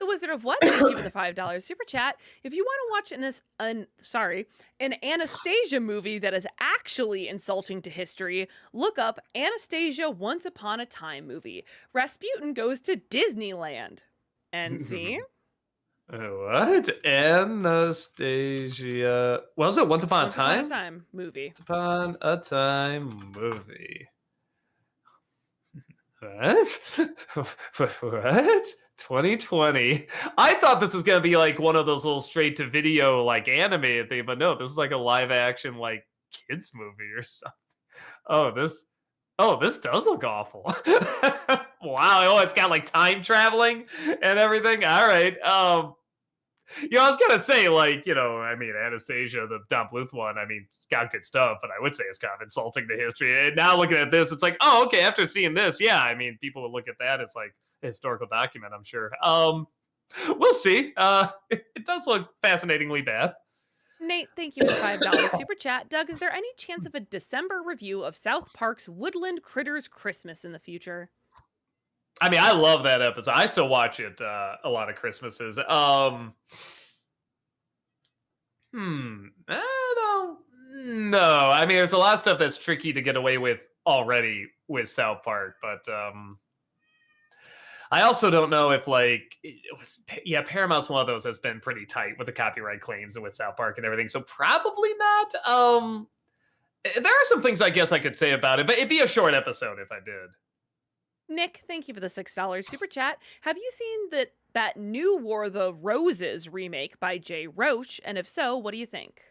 The Wizard of What? Thank you for the $5 super chat. If you want to watch an Anastasia movie that is actually insulting to history, look up Anastasia Once Upon a Time movie. Rasputin goes to Disneyland. And see? What? Anastasia. What was it? Once Upon a Time? Once Upon a Time movie. Once Upon a Time movie. What? What? 2020. I thought this was gonna be like one of those little straight to video like animated thing, but no, this is like a live action like kids movie or something. This does look awful. Wow, it's got like time traveling and everything. All right. I was gonna say, like, I mean, Anastasia, the Don Bluth one, I mean, it's got good stuff, but I would say it's kind of insulting to history. And now looking at this, it's like, oh, okay, after seeing this, yeah, I mean, people would look at that as like a historical document, I'm sure. We'll see. It does look fascinatingly bad. Nate, thank you for the $5 super chat. Doug, is there any chance of a December review of South Park's Woodland Critters Christmas in the future? I mean, I love that episode. I still watch it a lot of Christmases. I don't know. I mean, there's a lot of stuff that's tricky to get away with already with South Park, but I also don't know if like Paramount's one of those that's been pretty tight with the copyright claims and with South Park and everything. So probably not. There are some things I guess I could say about it, but it'd be a short episode if I did. Nick, thank you for the $6 super chat. Have you seen that new War of the Roses remake by Jay Roach? And if so, what do you think?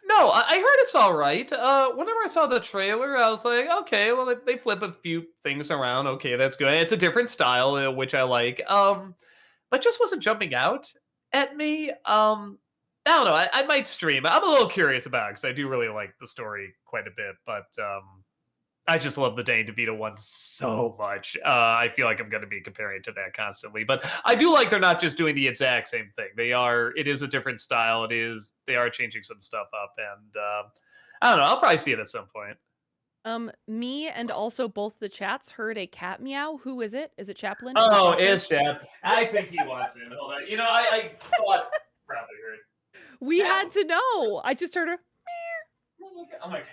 No, I heard it's all right. Whenever I saw the trailer, I was like, okay, well, they flip a few things around. Okay, that's good. It's a different style, which I like. But just wasn't jumping out at me. I don't know. I might stream. I'm a little curious about it because I do really like the story quite a bit. But I just love the Danny DeVito one so much. I feel like I'm going to be comparing it to that constantly. But I do like they're not just doing the exact same thing. It is a different style. They are changing some stuff up. And I don't know. I'll probably see it at some point. Me and also both the chats heard a cat meow. Who is it? Is it Chaplin? Is it Oh, Buster? it's Chap. I think he wants in. Hold on. I thought probably heard. We had to know. I just heard her. I'm like,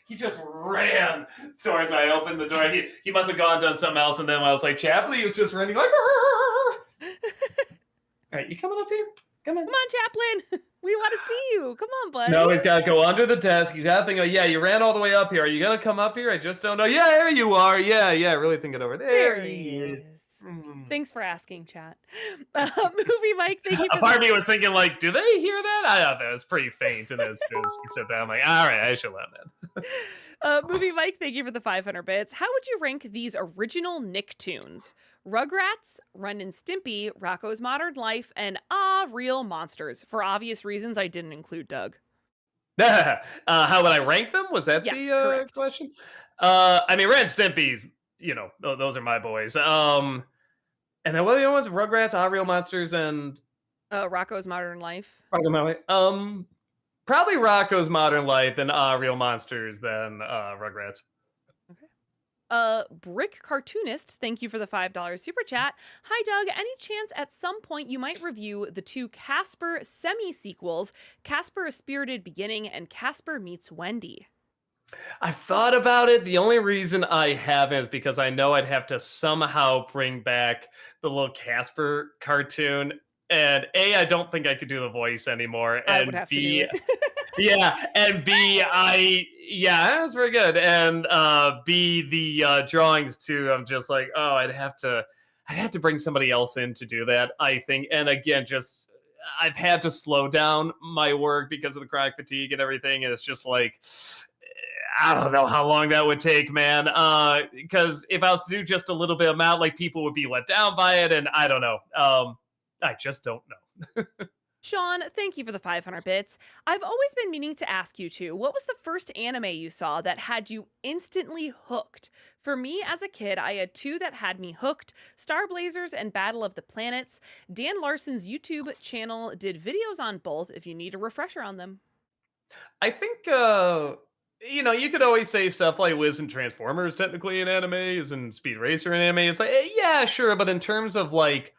he just ran towards. I opened the door. He must have gone done something else, and then I was like, Chaplin, he was just running like. All right, you coming up here? Come on. Come on, Chaplin. We want to see you. Come on, buddy. No, he's got to go under the desk. He's got to think, oh, yeah, you ran all the way up here. Are you going to come up here? I just don't know. Yeah, there you are. Yeah, really thinking over there. There he is. Thanks for asking, chat. Movie Mike, thank you for part of me was thinking, like, do they hear that? I thought that was pretty faint. And as you said that, I'm like, all right, I should let that. Movie Mike, thank you for the 500 bits. How would you rank these original Nicktoons? Rugrats, Ren and Stimpy, Rocko's Modern Life, and Real Monsters. For obvious reasons, I didn't include Doug. How would I rank them? Was that the question? I mean, Ren and Stimpy's, those are my boys. And then what are the other ones? Rugrats, Real Monsters, and Rocko's Modern Life. Probably Rocko's Modern Life, then Real Monsters, then Rugrats. Okay. Brick Cartoonist, thank you for the $5 super chat. Hi, Doug. Any chance at some point you might review the 2 Casper semi-sequels, Casper: A Spirited Beginning and Casper Meets Wendy? I've thought about it. The only reason I haven't is because I know I'd have to somehow bring back the little Casper cartoon. And A, I don't think I could do the voice anymore. And I would have B, to do it. yeah. And B, that was very good. And B, the drawings too. I'm just like, oh, I'd have to bring somebody else in to do that, I think. And again, I've had to slow down my work because of the chronic fatigue and everything. And it's just like, I don't know how long that would take, man. Because if I was to do just a little bit amount, like people would be let down by it, and I don't know. I just don't know. Sean, thank you for the 500 bits. I've always been meaning to ask you two, what was the first anime you saw that had you instantly hooked? For me, as a kid, I had 2 that had me hooked, Star Blazers and Battle of the Planets. Dan Larson's YouTube channel did videos on both if you need a refresher on them. I think, you could always say stuff like Wiz and Transformers technically in anime, isn't Speed Racer in anime. It's like, yeah, sure. But in terms of like,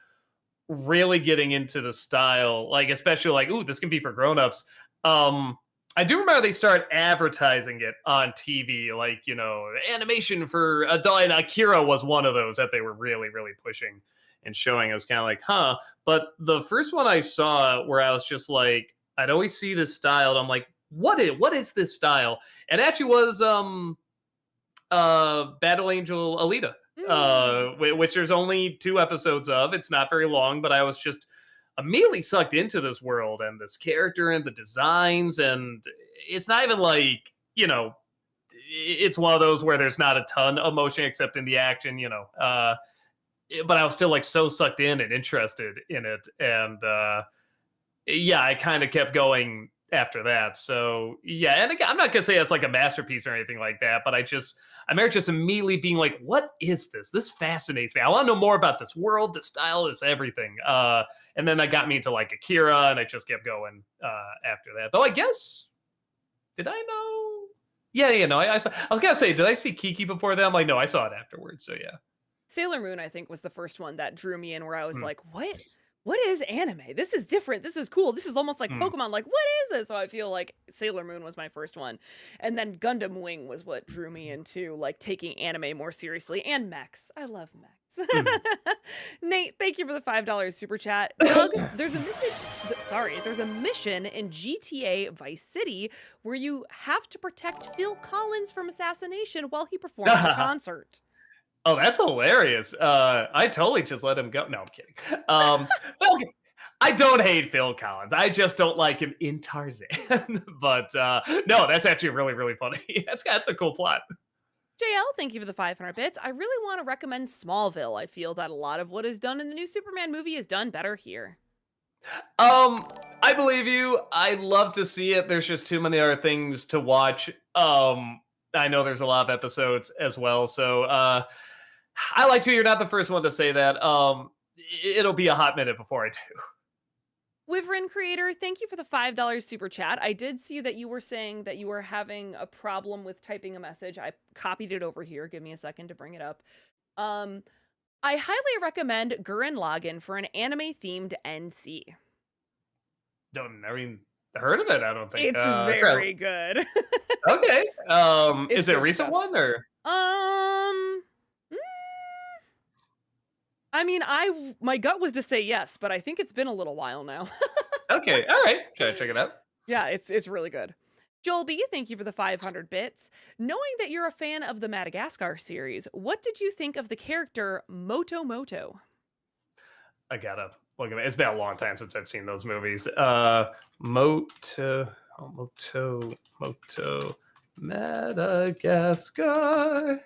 really getting into the style, like especially like, ooh, this can be for grown-ups. I do remember they started advertising it on TV, like, animation for adult, and Akira was one of those that they were really, really pushing and showing. I was kind of like, huh. But the first one I saw where I was just like, I'd always see this style, and I'm like, what is this style? And it actually was Battle Angel Alita. Which there's only 2 episodes of. It's not very long, but I was just immediately sucked into this world and this character and the designs. And it's not even like, it's one of those where there's not a ton of emotion except in the action, but I was still like so sucked in and interested in it. And I kind of kept going after that. So yeah, and again, I'm not gonna say it's like a masterpiece or anything like that, but I remember just immediately being like, what is this? This fascinates me. I want to know more about this world, the style, is everything. And then that got me into like Akira, and I just kept going after that. Though I guess, did I know? Yeah, no, I was gonna say, did I see Kiki before that? I'm like, no, I saw it afterwards. So yeah. Sailor Moon, I think, was the first one that drew me in, where I was like, what is anime? This is different. This is cool. This is almost like Pokemon. Like, what is this? So I feel like Sailor Moon was my first one. And then Gundam Wing was what drew me into like taking anime more seriously, and mechs. I love mechs. Nate, thank you for the $5 super chat. Doug, there's a mission in GTA Vice City where you have to protect Phil Collins from assassination while he performs a concert. Oh, that's hilarious. I totally just let him go. No, I'm kidding. I don't hate Phil Collins. I just don't like him in Tarzan. But no, that's actually really, really funny. That's a cool plot. JL, thank you for the 500 bits. I really want to recommend Smallville. I feel that a lot of what is done in the new Superman movie is done better here. I believe you. I love to see it. There's just too many other things to watch. I know there's a lot of episodes as well. So I like to. You're not the first one to say that. It'll be a hot minute before I do. Wyvern Creator, thank you for the $5 super chat. I did see that you were saying that you were having a problem with typing a message. I copied it over here. Give me a second to bring it up. Um, I highly recommend Gurren Lagann for an anime-themed NC. Don't I mean heard of it? I don't think. It's Try. very good. Okay. It's Is it a good recent stuff. one or? Mm, I mean, my gut was to say yes, but I think it's been a little while now. Okay. All right. Try to check it out. Yeah, it's really good. Joel B, thank you for the 500 bits. Knowing that you're a fan of the Madagascar series, what did you think of the character Moto Moto? I gotta look at it. It's been a long time since I've seen those movies. Moto, Madagascar.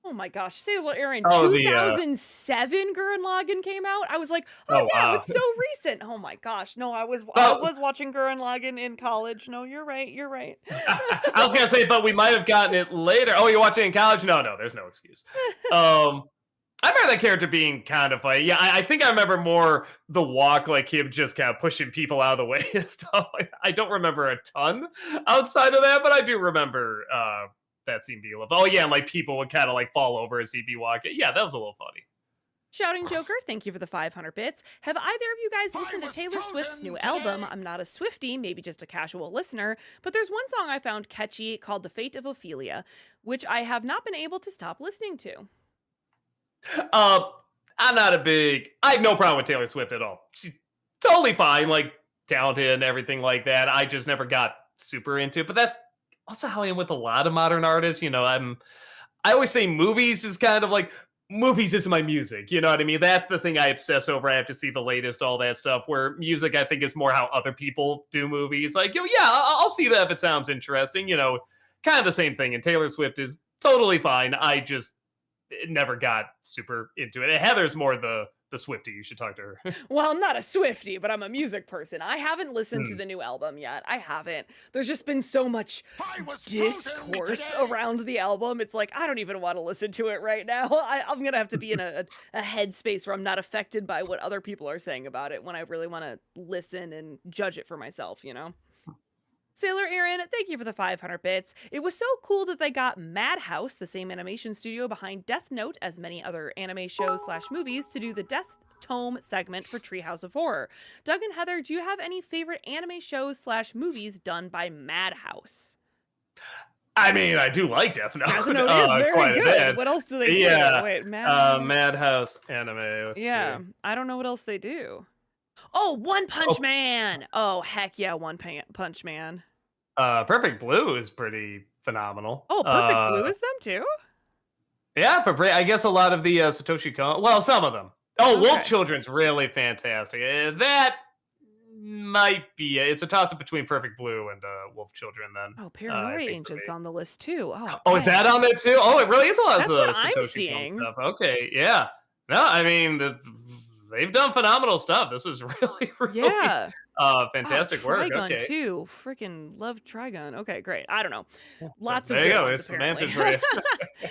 Oh my gosh, Sailor Aaron, Oh, 2007 Gurren Lagann came out. I was like, oh oh yeah, wow. it's so recent. Oh my gosh, no, I was Well, watching Gurren Lagann in college. No, you're right, you're right. I was gonna say, but we might have gotten it later. Oh, you're watching it in college? No, there's no excuse. I remember that character being kind of like, yeah, I think I remember more the walk, like him just kind of pushing people out of the way and stuff. I don't remember a ton outside of that, but I do remember that scene being oh yeah, and like people would kind of like fall over as he'd be walking. Yeah, that was a little funny. Shouting Joker, thank you for the 500 bits. Have either of you guys listened to Taylor Swift's new album? I'm not a Swiftie, maybe just a casual listener, but there's one song I found catchy called The Fate of Ophelia, which I have not been able to stop listening to. Uh, I have no problem with Taylor Swift at all. She's totally fine, like talented and everything like that. I just never got super into it, but that's also how I am with a lot of modern artists. I always say movies is kind of like movies is my music. You know what I mean? That's the thing I obsess over. I have to see the latest, all that stuff. Where music, I think, is more how other people do movies. Like, yeah, I'll see that if it sounds interesting. Kind of the same thing. And Taylor Swift is totally fine. I just never got super into it. Heather's more the Swiftie. You should talk to her. Well, I'm not a Swiftie, but I'm a music person. I haven't listened to Hmm. the new album yet. I haven't. There's just been so much discourse around the album. It's like, I don't even want to listen to it right now. I'm going to have to be in a headspace where I'm not affected by what other people are saying about it when I really want to listen and judge it for myself, you know? Sailor Aaron, thank you for the 500 bits. It was so cool that they got Madhouse, the same animation studio behind Death Note, as many other anime shows / movies, to do the Death Tome segment for Treehouse of Horror. Doug and Heather, do you have any favorite anime shows / movies done by Madhouse? I mean, I do like Death Note. Death Note is very quite a good. bit. What else do they do? Yeah. Wait, Madhouse. Madhouse anime. Let's Yeah, see. I don't know what else they do. Oh, One Punch Man. Oh, heck yeah, Punch Man. Perfect Blue is pretty phenomenal. Oh, Perfect Blue is them too? Yeah, but I guess a lot of the Satoshi Kon. Well, some of them. Oh, Okay. Wolf Children's really fantastic. That might be. It's a toss up between Perfect Blue and Wolf Children. Then. Oh, I Paranoia think, for Agent's me. on the list too. Oh, Oh, is dang. that on there too? Oh, it really is a lot That's of what the I'm Satoshi Kon seeing. stuff. Okay, yeah. No, I mean they've done phenomenal stuff. This is really, really Yeah. fantastic Oh, work. Trigun Okay. too. Freaking love Trigun. Okay, great. I don't know. So Lots of there you good go. ones, There's some apparently. answers for you.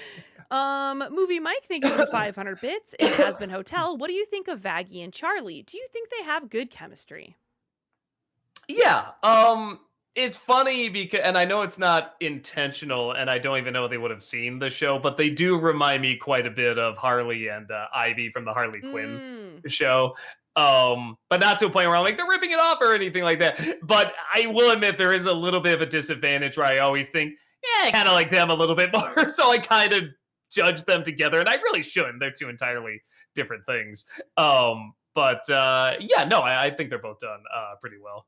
Movie Mike, thank you for the 500 bits. It has been Hotel. What do you think of Vaggie and Charlie? Do you think they have good chemistry? Yeah. It's funny because, and I know it's not intentional, and I don't even know they would have seen the show, but they do remind me quite a bit of Harley and Ivy from the Harley Quinn show. But not to a point where I'm like, they're ripping it off or anything like that. But I will admit there is a little bit of a disadvantage where I always think, yeah, I kind of like them a little bit more. So I kind of judge them together, and I really shouldn't. They're two entirely different things. Yeah, no, I think they're both done pretty well.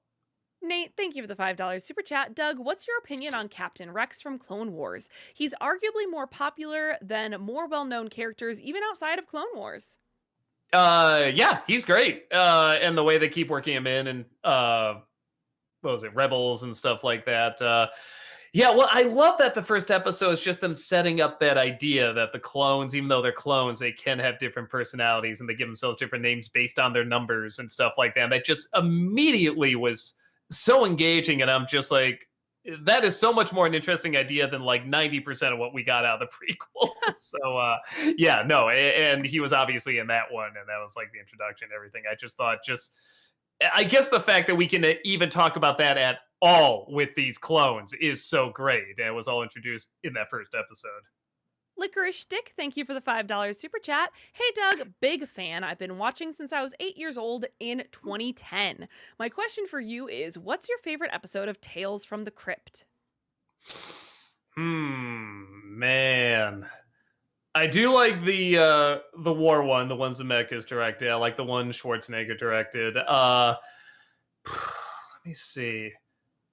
Nate, thank you for the $5 super chat. Doug, what's your opinion on Captain Rex from Clone Wars? He's arguably more popular than more well-known characters, even outside of Clone Wars. Yeah, he's great. And the way they keep working him in and what was it, Rebels and stuff like that. Yeah, well, I love that the first episode is just them setting up that idea that the clones, even though they're clones, they can have different personalities and they give themselves different names based on their numbers and stuff like that. And that just immediately was so engaging. And I'm just like, that is so much more an interesting idea than like 90% of what we got out of the prequel. So yeah, no, and he was obviously in that one, and that was like the introduction and everything. I just thought I guess the fact that we can even talk about that at all with these clones is so great. And it was all introduced in that first episode. Licorice Stick, thank you for the $5 super chat. Hey Doug, big fan. I've been watching since I was 8 years old in 2010. My question for you is, what's your favorite episode of Tales from the Crypt? Man. I do like the war one, the one Zemeckis directed. I like the one Schwarzenegger directed. Let me see.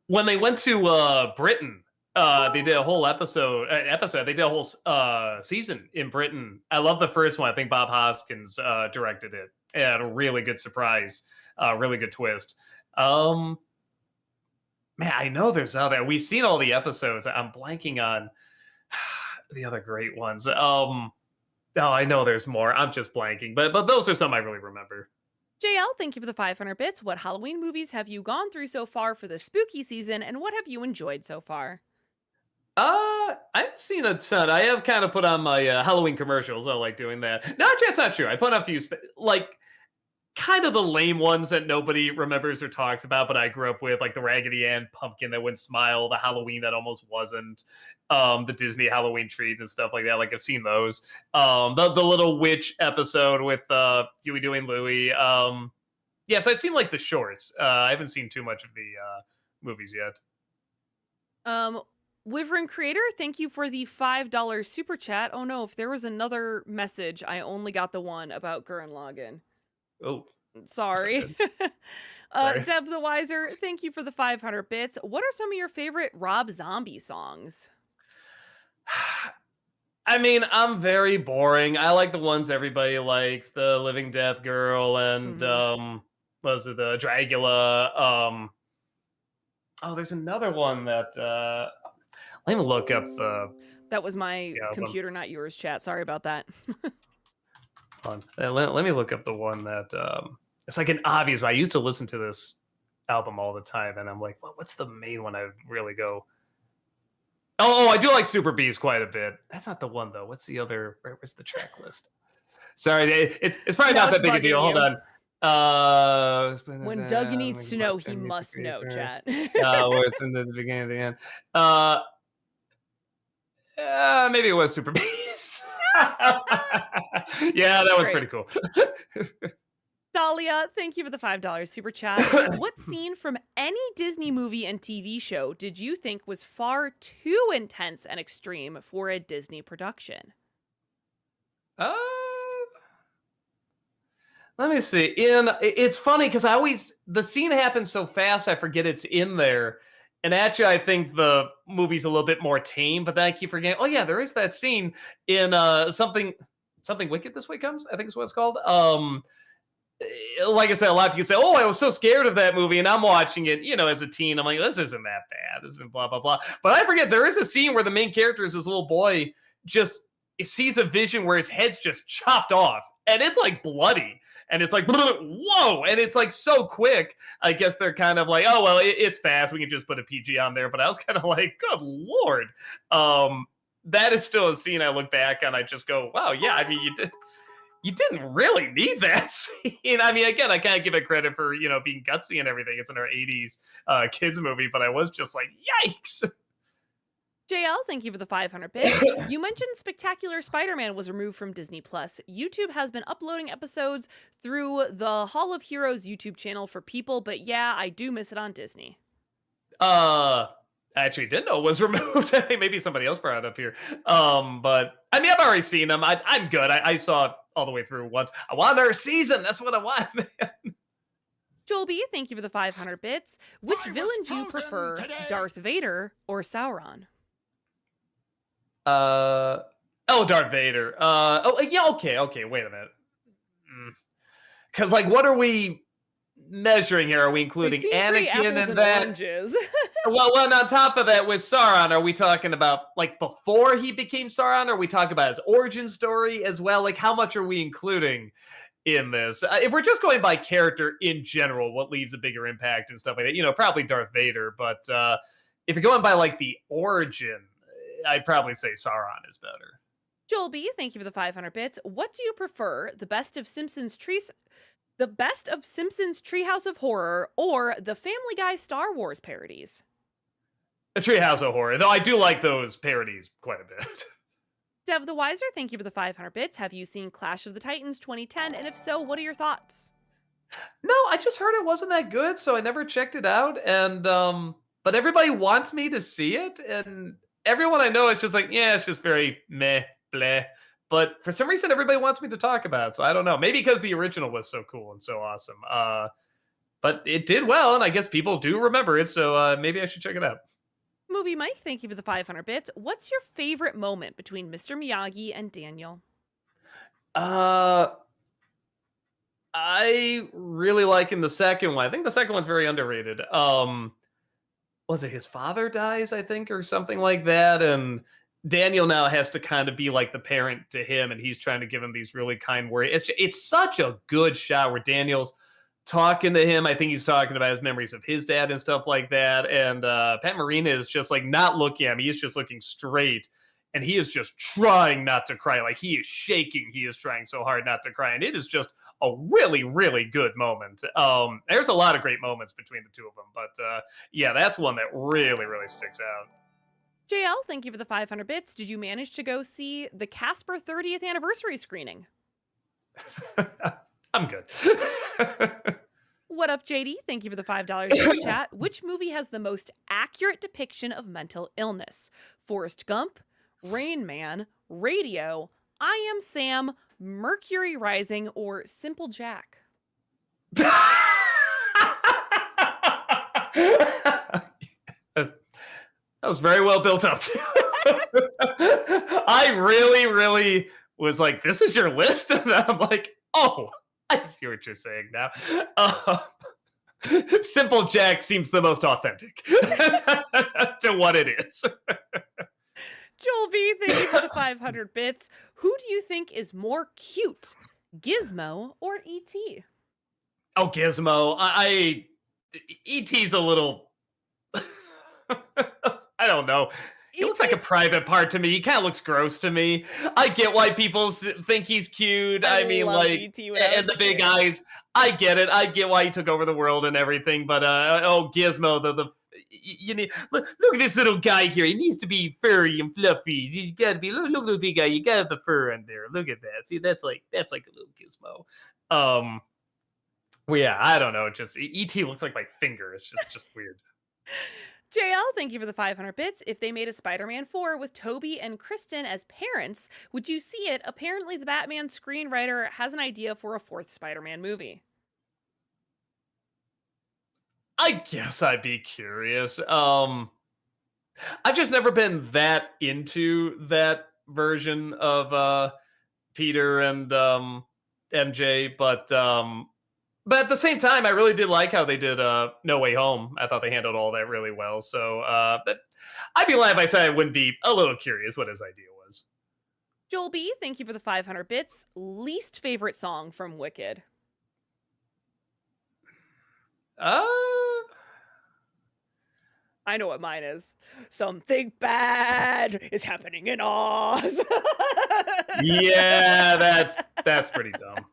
When they went to Britain, they did a whole episode. They did a whole season in Britain. I love the first one. I think Bob Hoskins directed it. It had a really good surprise, really good twist. Um, Man, I know there's other. We've seen all the episodes. I'm blanking on the other great ones. Oh, I know there's more. I'm just blanking, but those are some I really remember. JL, thank you for the 500 bits. What Halloween movies have you gone through so far for the spooky season, and what have you enjoyed so far? I've seen a ton. I have kind of put on my Halloween commercials. I like doing that. No, that's not true. I put on a few, like kind of the lame ones that nobody remembers or talks about, but I grew up with, like the Raggedy Ann pumpkin that wouldn't smile, the Halloween that almost wasn't, the Disney Halloween treat and stuff like that. Like I've seen those. The little witch episode with Huey, Dewey, and Louie. Yes, I've seen like the shorts. I haven't seen too much of the movies yet. Um, Wyvern Creator, thank you for the $5 super chat. Oh no, if there was another message, I only got the one about Gurren Lagann. Oh, Sorry. Sorry. Deb the Wiser, thank you for the 500 bits. What are some of your favorite Rob Zombie songs? I mean, I'm very boring. I like the ones everybody likes, the Living Death Girl and was it the Dragula? Oh, there's another one that let me look up That was my the album. computer, not yours, chat. Sorry about that. Let me look up the one that it's like an obvious one. I used to listen to this album all the time, and I'm like, well, what's the main one I really go? Oh, I do like Super Bees quite a bit. That's not the one though. What's the other? Where's the track list? Sorry, it's probably Now not it's that big a deal. bugging Hold you. on. When Doug needs to know, he must know, chat. Where it's in the beginning of the end. Maybe it was Super Bees. Yeah, that was Great. pretty cool. Dahlia, thank you for the $5 super chat. What scene from any Disney movie and TV show did you think was far too intense and extreme for a Disney production? Let me see. It's funny because the scene happens so fast I forget it's in there. And actually, I think the movie's a little bit more tame, but then I keep forgetting. Oh yeah, there is that scene in something Wicked This Way Comes. I think is what it's called. Like I said, a lot of people say, "Oh, I was so scared of that movie," and I'm watching it, as a teen. I'm like, "This isn't that bad. This isn't blah blah blah." But I forget there is a scene where the main character is this little boy just sees a vision where his head's just chopped off, and it's like bloody, and it's like whoa, and it's like so quick. I guess they're kind of like, "Oh well, it's fast. We can just put a PG on there." But I was kind of like, "Good lord." That is still a scene I look back on. I just go, "Wow, yeah." I mean, you didn't really need that scene. I mean, again, I kind of give it credit for, being gutsy and everything. It's in our 80s kids movie, but I was just like, yikes. JL, thank you for the 500 bits. You mentioned Spectacular Spider-Man was removed from Disney Plus. YouTube has been uploading episodes through the Hall of Heroes YouTube channel for people, but yeah, I do miss it on Disney. I actually didn't know it was removed. I think maybe somebody else brought it up here. But I mean, I've already seen them. I'm good. I saw it all the way through once. I want our season. That's what I want, man. Joel B, thank you for the 500 bits. Which villain do you prefer, Darth Vader or Sauron? Darth Vader. Yeah, okay. Wait a minute. Because, what are we measuring here? Are we including Anakin and that? well, and on top of that, with Sauron, are we talking about before he became Sauron? Or are we talking about his origin story as well? How much are we including in this? If we're just going by character in general, what leaves a bigger impact and stuff like that? Probably Darth Vader. But if you're going by the origin, I'd probably say Sauron is better. Joel B, thank you for the 500 bits. What do you prefer, the best of Simpsons The best of Simpsons Treehouse of Horror or the Family Guy Star Wars parodies? A Treehouse of Horror, though I do like those parodies quite a bit. Dev the Wiser, thank you for the 500 bits. Have you seen Clash of the Titans 2010? And if so, what are your thoughts? No, I just heard it wasn't that good, so I never checked it out. And but everybody wants me to see it, and everyone I know is just like, yeah, it's just very meh, bleh. But for some reason, everybody wants me to talk about it, so I don't know. Maybe because the original was so cool and so awesome. But it did well, and I guess people do remember it, so maybe I should check it out. Movie Mike, thank you for the 500 bits. What's your favorite moment between Mr. Miyagi and Daniel? Uh, I really like in the second one. I think the second one's very underrated. Was it his father dies, I think, or something like that? And Daniel now has to kind of be like the parent to him, and he's trying to give him these really kind words. It's such a good shot where Daniel's talking to him. I think he's talking about his memories of his dad and stuff like that. And Pat Morita is just like not looking at me. He's just looking straight. And he is just trying not to cry. Like he is shaking. He is trying so hard not to cry. And it is just a really, really good moment. There's a lot of great moments between the two of them. But yeah, that's one that really, really sticks out. JL, thank you for the 500 bits. Did you manage to go see the Casper 30th anniversary screening? I'm good. What up, JD? Thank you for the $5 super chat. Which movie has the most accurate depiction of mental illness? Forrest Gump, Rain Man, Radio, I Am Sam, Mercury Rising, or Simple Jack? That was very well built up. I really, really was like, this is your list? And I'm like, oh, I see what you're saying now. Simple Jack seems the most authentic to what it is. Joel B, thank you for the 500 bits. Who do you think is more cute, Gizmo or E.T.? Oh, Gizmo. E.T.'s a little... I don't know. He looks like a private part to me. He kind of looks gross to me. I get why people think he's cute. I mean, like, E.T. when I was and the a big kid. eyes. I get it. I get why he took over the world and everything. But oh, Gizmo, you need look at this little guy here. He needs to be furry and fluffy. He's got to be look at the big guy. You got to have the fur in there. Look at that. See, that's like a little Gizmo. Well, yeah, I don't know. Just E.T. looks like my finger. It's just weird. JL, thank you for the 500 bits. If they made a Spider-Man 4 with Toby and Kristen as parents, would you see it? Apparently, the Batman screenwriter has an idea for a fourth Spider-Man movie. I guess I'd be curious. I've just never been that into that version of Peter and MJ, but at the same time, I really did like how they did No Way Home. I thought they handled all that really well. So but I'd be lying if I said I wouldn't be a little curious what his idea was. Joel B, thank you for the 500 bits. Least favorite song from Wicked? I know what mine is. Something bad is happening in Oz. Yeah, that's pretty dumb.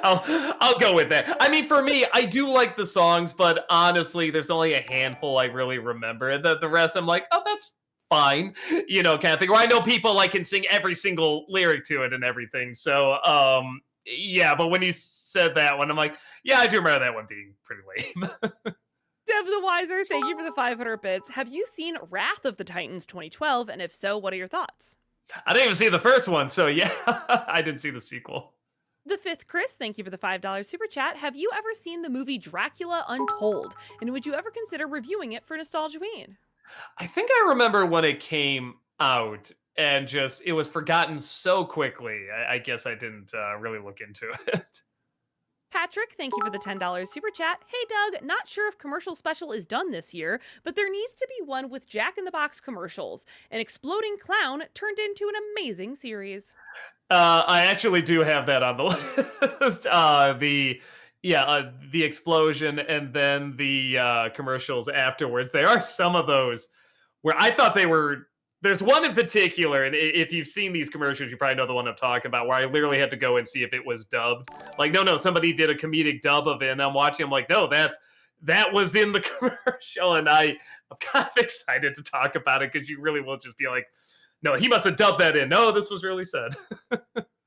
I'll go with that. I mean, for me, I do like the songs, but honestly, there's only a handful I really remember. The rest, I'm like, oh, that's fine, kind of thing. Or I know people like can sing every single lyric to it and everything. So, yeah. But when you said that one, I'm like, yeah, I do remember that one being pretty lame. Dev the Wiser, thank you for the 500 bits. Have you seen Wrath of the Titans 2012? And if so, what are your thoughts? I didn't even see the first one, so yeah, I didn't see the sequel. The Fifth Chris, thank you for the $5 super chat. Have you ever seen the movie Dracula Untold? And would you ever consider reviewing it for Nostalgia Queen? I think I remember when it came out and just it was forgotten so quickly. I guess I didn't really look into it. Patrick, thank you for the $10 super chat. Hey Doug, not sure if commercial special is done this year, but there needs to be one with Jack in the Box commercials. An exploding clown turned into an amazing series. I actually do have that on the list. The explosion and then the commercials afterwards. There are some of those where I thought they were There's one in particular, and if you've seen these commercials, you probably know the one I'm talking about, where I literally had to go and see if it was dubbed. Like, no, somebody did a comedic dub of it, and I'm watching. I'm like, no, that was in the commercial, and I'm kind of excited to talk about it because you really will just be like, no, he must have dubbed that in. No, this was really said.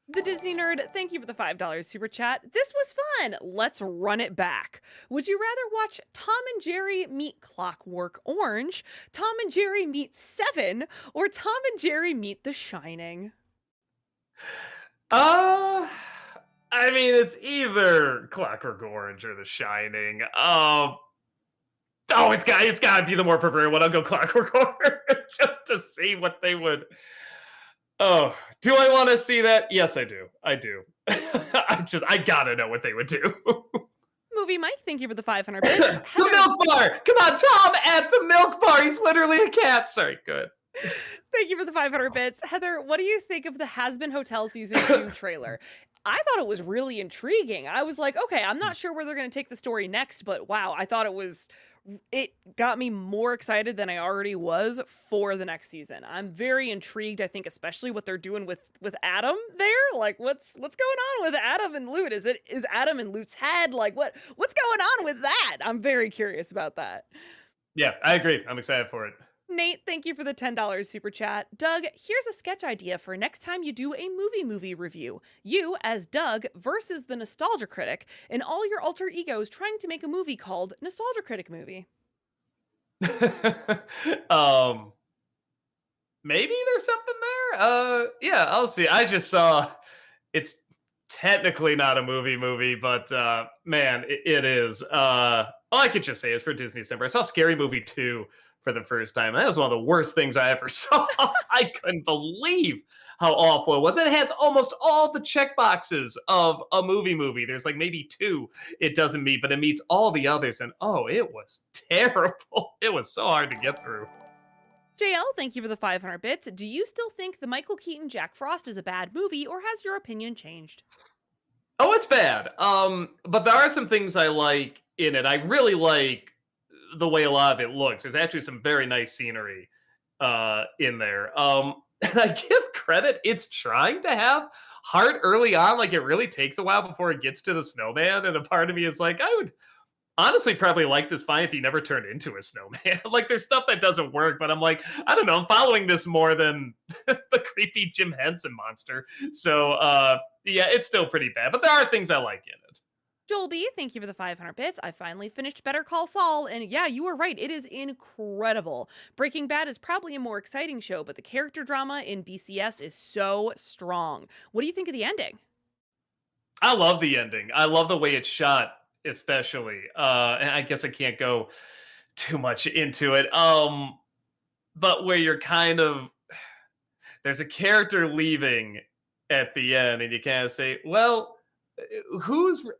The Disney Nerd, thank you for the $5 super chat. This was fun. Let's run it back. Would you rather watch Tom and Jerry meet Clockwork Orange, Tom and Jerry meet Seven, or Tom and Jerry meet The Shining? I mean, it's either Clockwork Orange or The Shining. Oh, it's got to be the more preferred one. I'll go Clockwork Orange just to see what they would. Oh, do I want to see that? Yes, I do. I do. I gotta know what they would do. Movie Mike, thank you for the 500 bits. The milk bar. Come on, Tom at the milk bar. He's literally a cat. Sorry, good. Thank you for the 500 bits. Heather, what do you think of the Has Been Hotel Season 2 trailer? I thought it was really intriguing. I was like, okay, I'm not sure where they're going to take the story next, but wow, I thought it got me more excited than I already was for the next season. I'm very intrigued. I think especially what they're doing with Adam there. Like what's going on with Adam and Lute? Is Adam in Lute's head? Like what's going on with that? I'm very curious about that. Yeah, I agree. I'm excited for it. Nate, thank you for the $10 super chat. Doug, here's a sketch idea for next time you do a movie review. You, as Doug, versus the Nostalgia Critic, and all your alter egos trying to make a movie called Nostalgia Critic Movie. Maybe there's something there. Yeah, I'll see. I just saw it's technically not a movie, but man, it is. All I could just say is for Disney December, I saw Scary Movie 2 for the first time. That was one of the worst things I ever saw. I couldn't believe how awful it was. It has almost all the check boxes of a movie. There's like maybe 2 it doesn't meet, but it meets all the others. And oh, it was terrible. It was so hard to get through. JL, thank you for the 500 bits. Do you still think the Michael Keaton Jack Frost is a bad movie, or has your opinion changed? Oh, it's bad. But there are some things I like in it. I really like the way a lot of it looks. There's actually some very nice scenery in there. And I give credit, it's trying to have heart early on. Like it really takes a while before it gets to the snowman. And a part of me is like, I would honestly probably like this fine if he never turned into a snowman. Like there's stuff that doesn't work, but I'm like, I don't know, I'm following this more than the creepy Jim Henson monster. So yeah, it's still pretty bad, but there are things I like in it. Joel B, thank you for the 500 bits. I finally finished Better Call Saul, and yeah, you were right. It is incredible. Breaking Bad is probably a more exciting show, but the character drama in BCS is so strong. What do you think of the ending? I love the ending. I love the way it's shot, especially. And I guess I can't go too much into it. But where you're kind of there's a character leaving at the end, and you kind of say, well,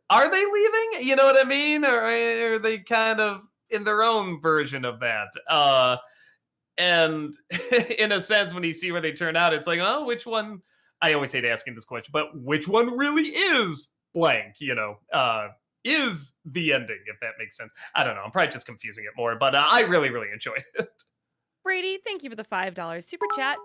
are they leaving? You know what I mean? Or are they kind of in their own version of that? And in a sense, when you see where they turn out, it's like, oh, which one? I always hate asking this question, but which one really is blank? Is the ending, if that makes sense. I don't know. I'm probably just confusing it more, but I really, really enjoyed it. Brady, thank you for the $5 super chat.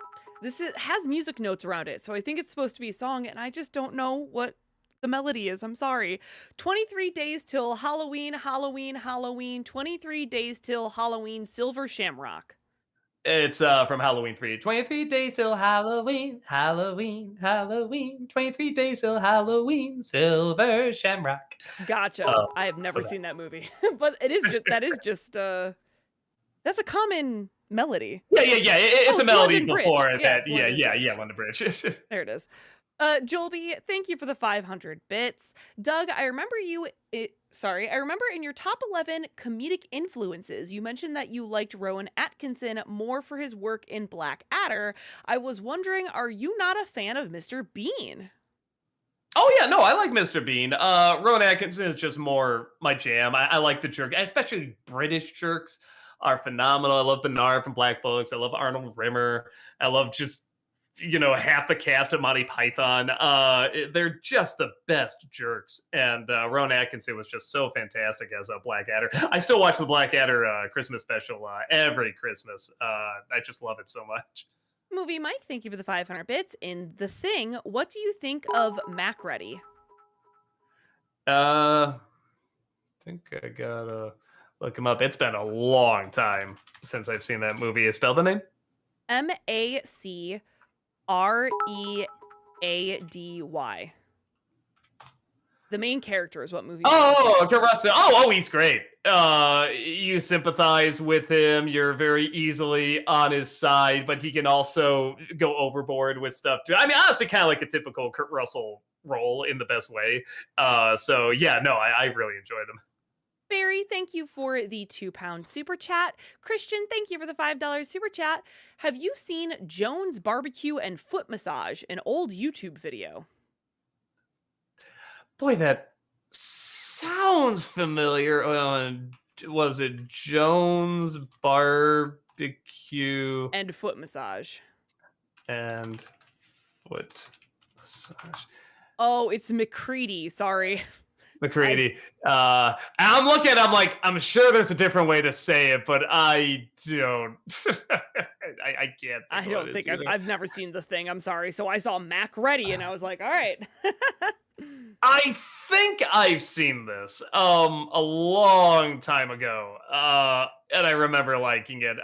Has music notes around it, so I think it's supposed to be a song, and I just don't know what the melody is. I'm sorry. 23 days till Halloween, Halloween, Halloween. 23 days till Halloween, Silver Shamrock. It's from Halloween 3. 23 days till Halloween, Halloween, Halloween. 23 days till Halloween, Silver Shamrock. Gotcha. I have never seen that movie, but that's a common melody. Yeah. It's a melody before that. Yeah, London Bridge. There it is. Jolby, thank you for the 500 bits. Doug, I remember in your top 11 comedic influences, you mentioned that you liked Rowan Atkinson more for his work in Blackadder. I was wondering, are you not a fan of Mr. Bean? Oh, yeah, no, I like Mr. Bean. Rowan Atkinson is just more my jam. I like the jerk, especially British jerks are phenomenal. I love Bernard from Black Books. I love Arnold Rimmer. I love just half the cast of Monty Python. They're just the best jerks. And Rowan Atkinson was just so fantastic as a Blackadder. I still watch the Blackadder Christmas special every Christmas. I just love it so much. Movie Mike, thank you for the 500 bits. In The Thing, what do you think of Macready? I think I gotta look him up. It's been a long time since I've seen that movie. Spell the name? Macready. The main character is what movie Mike is Oh, saying. Kurt Russell. He's great. You sympathize with him. You're very easily on his side, but he can also go overboard with stuff too. I mean, honestly, kind of like a typical Kurt Russell role in the best way. So yeah, no, I really enjoyed him. Barry, thank you for the £2 super chat. Christian, thank you for the $5 super chat. Have you seen Jones Barbecue and Foot Massage, an old YouTube video? Boy, that sounds familiar. Was it Jones Barbecue And Foot Massage. and Foot Massage? Oh, it's McCready. Sorry. McCready. I'm looking, I'm like, I'm sure there's a different way to say it, but I don't. I can't. I don't think I've never seen The Thing. I'm sorry. So I saw Macready and I was like, all right. I think I've seen this a long time ago. And I remember liking it.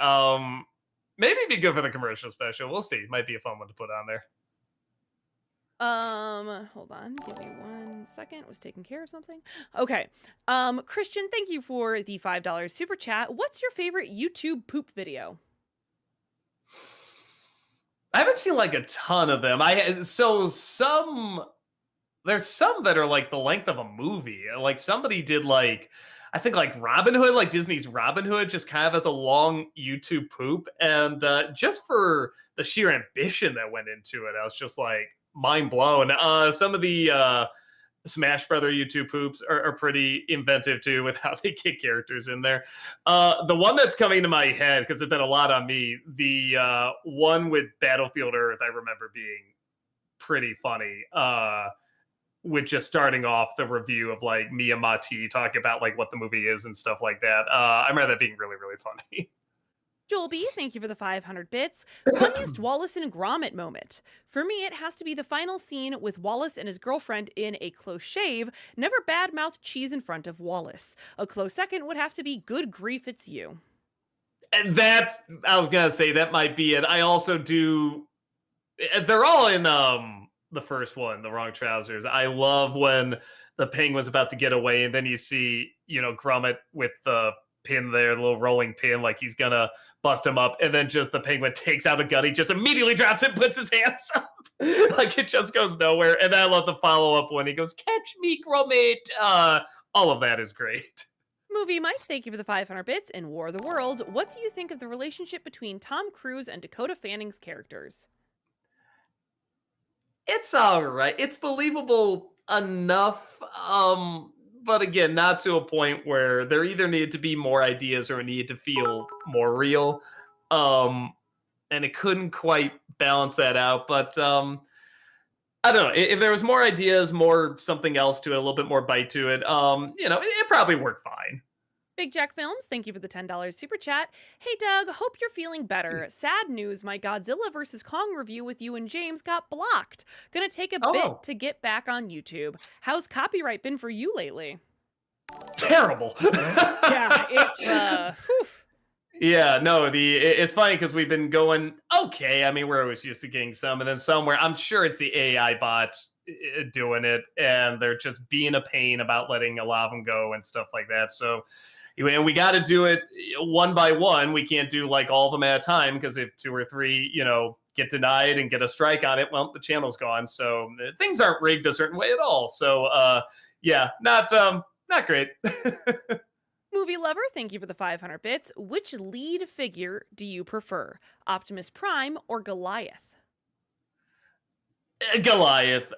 Maybe it'd be good for the commercial special. We'll see. Might be a fun one to put on there. Hold on. Give me 1 second. Was taking care of something. Okay. Christian, thank you for the $5 super chat. What's your favorite YouTube poop video? I haven't seen like a ton of them. There's some that are like the length of a movie. Like somebody did like, I think like Robin Hood, like Disney's Robin Hood, just kind of as a long YouTube poop. And just for the sheer ambition that went into it, I was just like mind blown. Some of the Smash Brother YouTube poops are pretty inventive too, with how they get characters in there. The one that's coming to my head, because there's been a lot on me, the one with Battlefield Earth, I remember being pretty funny. With just starting off the review of like Mia Mati talking about like what the movie is and stuff like that. I remember that being really, really funny. Joel B, thank you for the 500 bits. Funniest Wallace and Gromit moment. For me, it has to be the final scene with Wallace and his girlfriend in a close shave. Never badmouth cheese in front of Wallace. A close second would have to be good grief, it's you. And that, I was gonna say, that might be it. I also do. They're all in the first one, The Wrong Trousers. I love when the penguin's about to get away, and then you see, Gromit with the pin there, the little rolling pin, like he's gonna bust him up, and then just the penguin takes out a gun, he just immediately drops it, puts his hands up. Like it just goes nowhere. And I love the follow-up when he goes, "Catch me, Gromit." All of that is great. Movie Mike, thank you for the 500 bits. In War of the Worlds, what do you think of the relationship between Tom Cruise and Dakota Fanning's characters? It's all right. It's believable enough. But again, not to a point where there either needed to be more ideas or it needed to feel more real. And it couldn't quite balance that out. But I don't know. If there was more ideas, more something else to it, a little bit more bite to it, it probably worked fine. Big Jack Films, thank you for the $10 super chat. Hey Doug, hope you're feeling better. Sad news, my Godzilla vs. Kong review with you and James got blocked. Gonna take a bit to get back on YouTube. How's copyright been for you lately? Terrible. Yeah, it's whew. Yeah, no, it's funny because we've been going, okay. I mean, we're always used to getting some, and then somewhere, I'm sure it's the AI bots doing it, and they're just being a pain about letting a lot of them go and stuff like that. So, and we got to do it one by one. We can't do like all of them at a time, because if 2 or 3, get denied and get a strike on it, well, the channel's gone. So things aren't rigged a certain way at all. So, yeah, not great. Movie Lover, thank you for the 500 bits. Which lead figure do you prefer, Optimus Prime or Goliath? Goliath.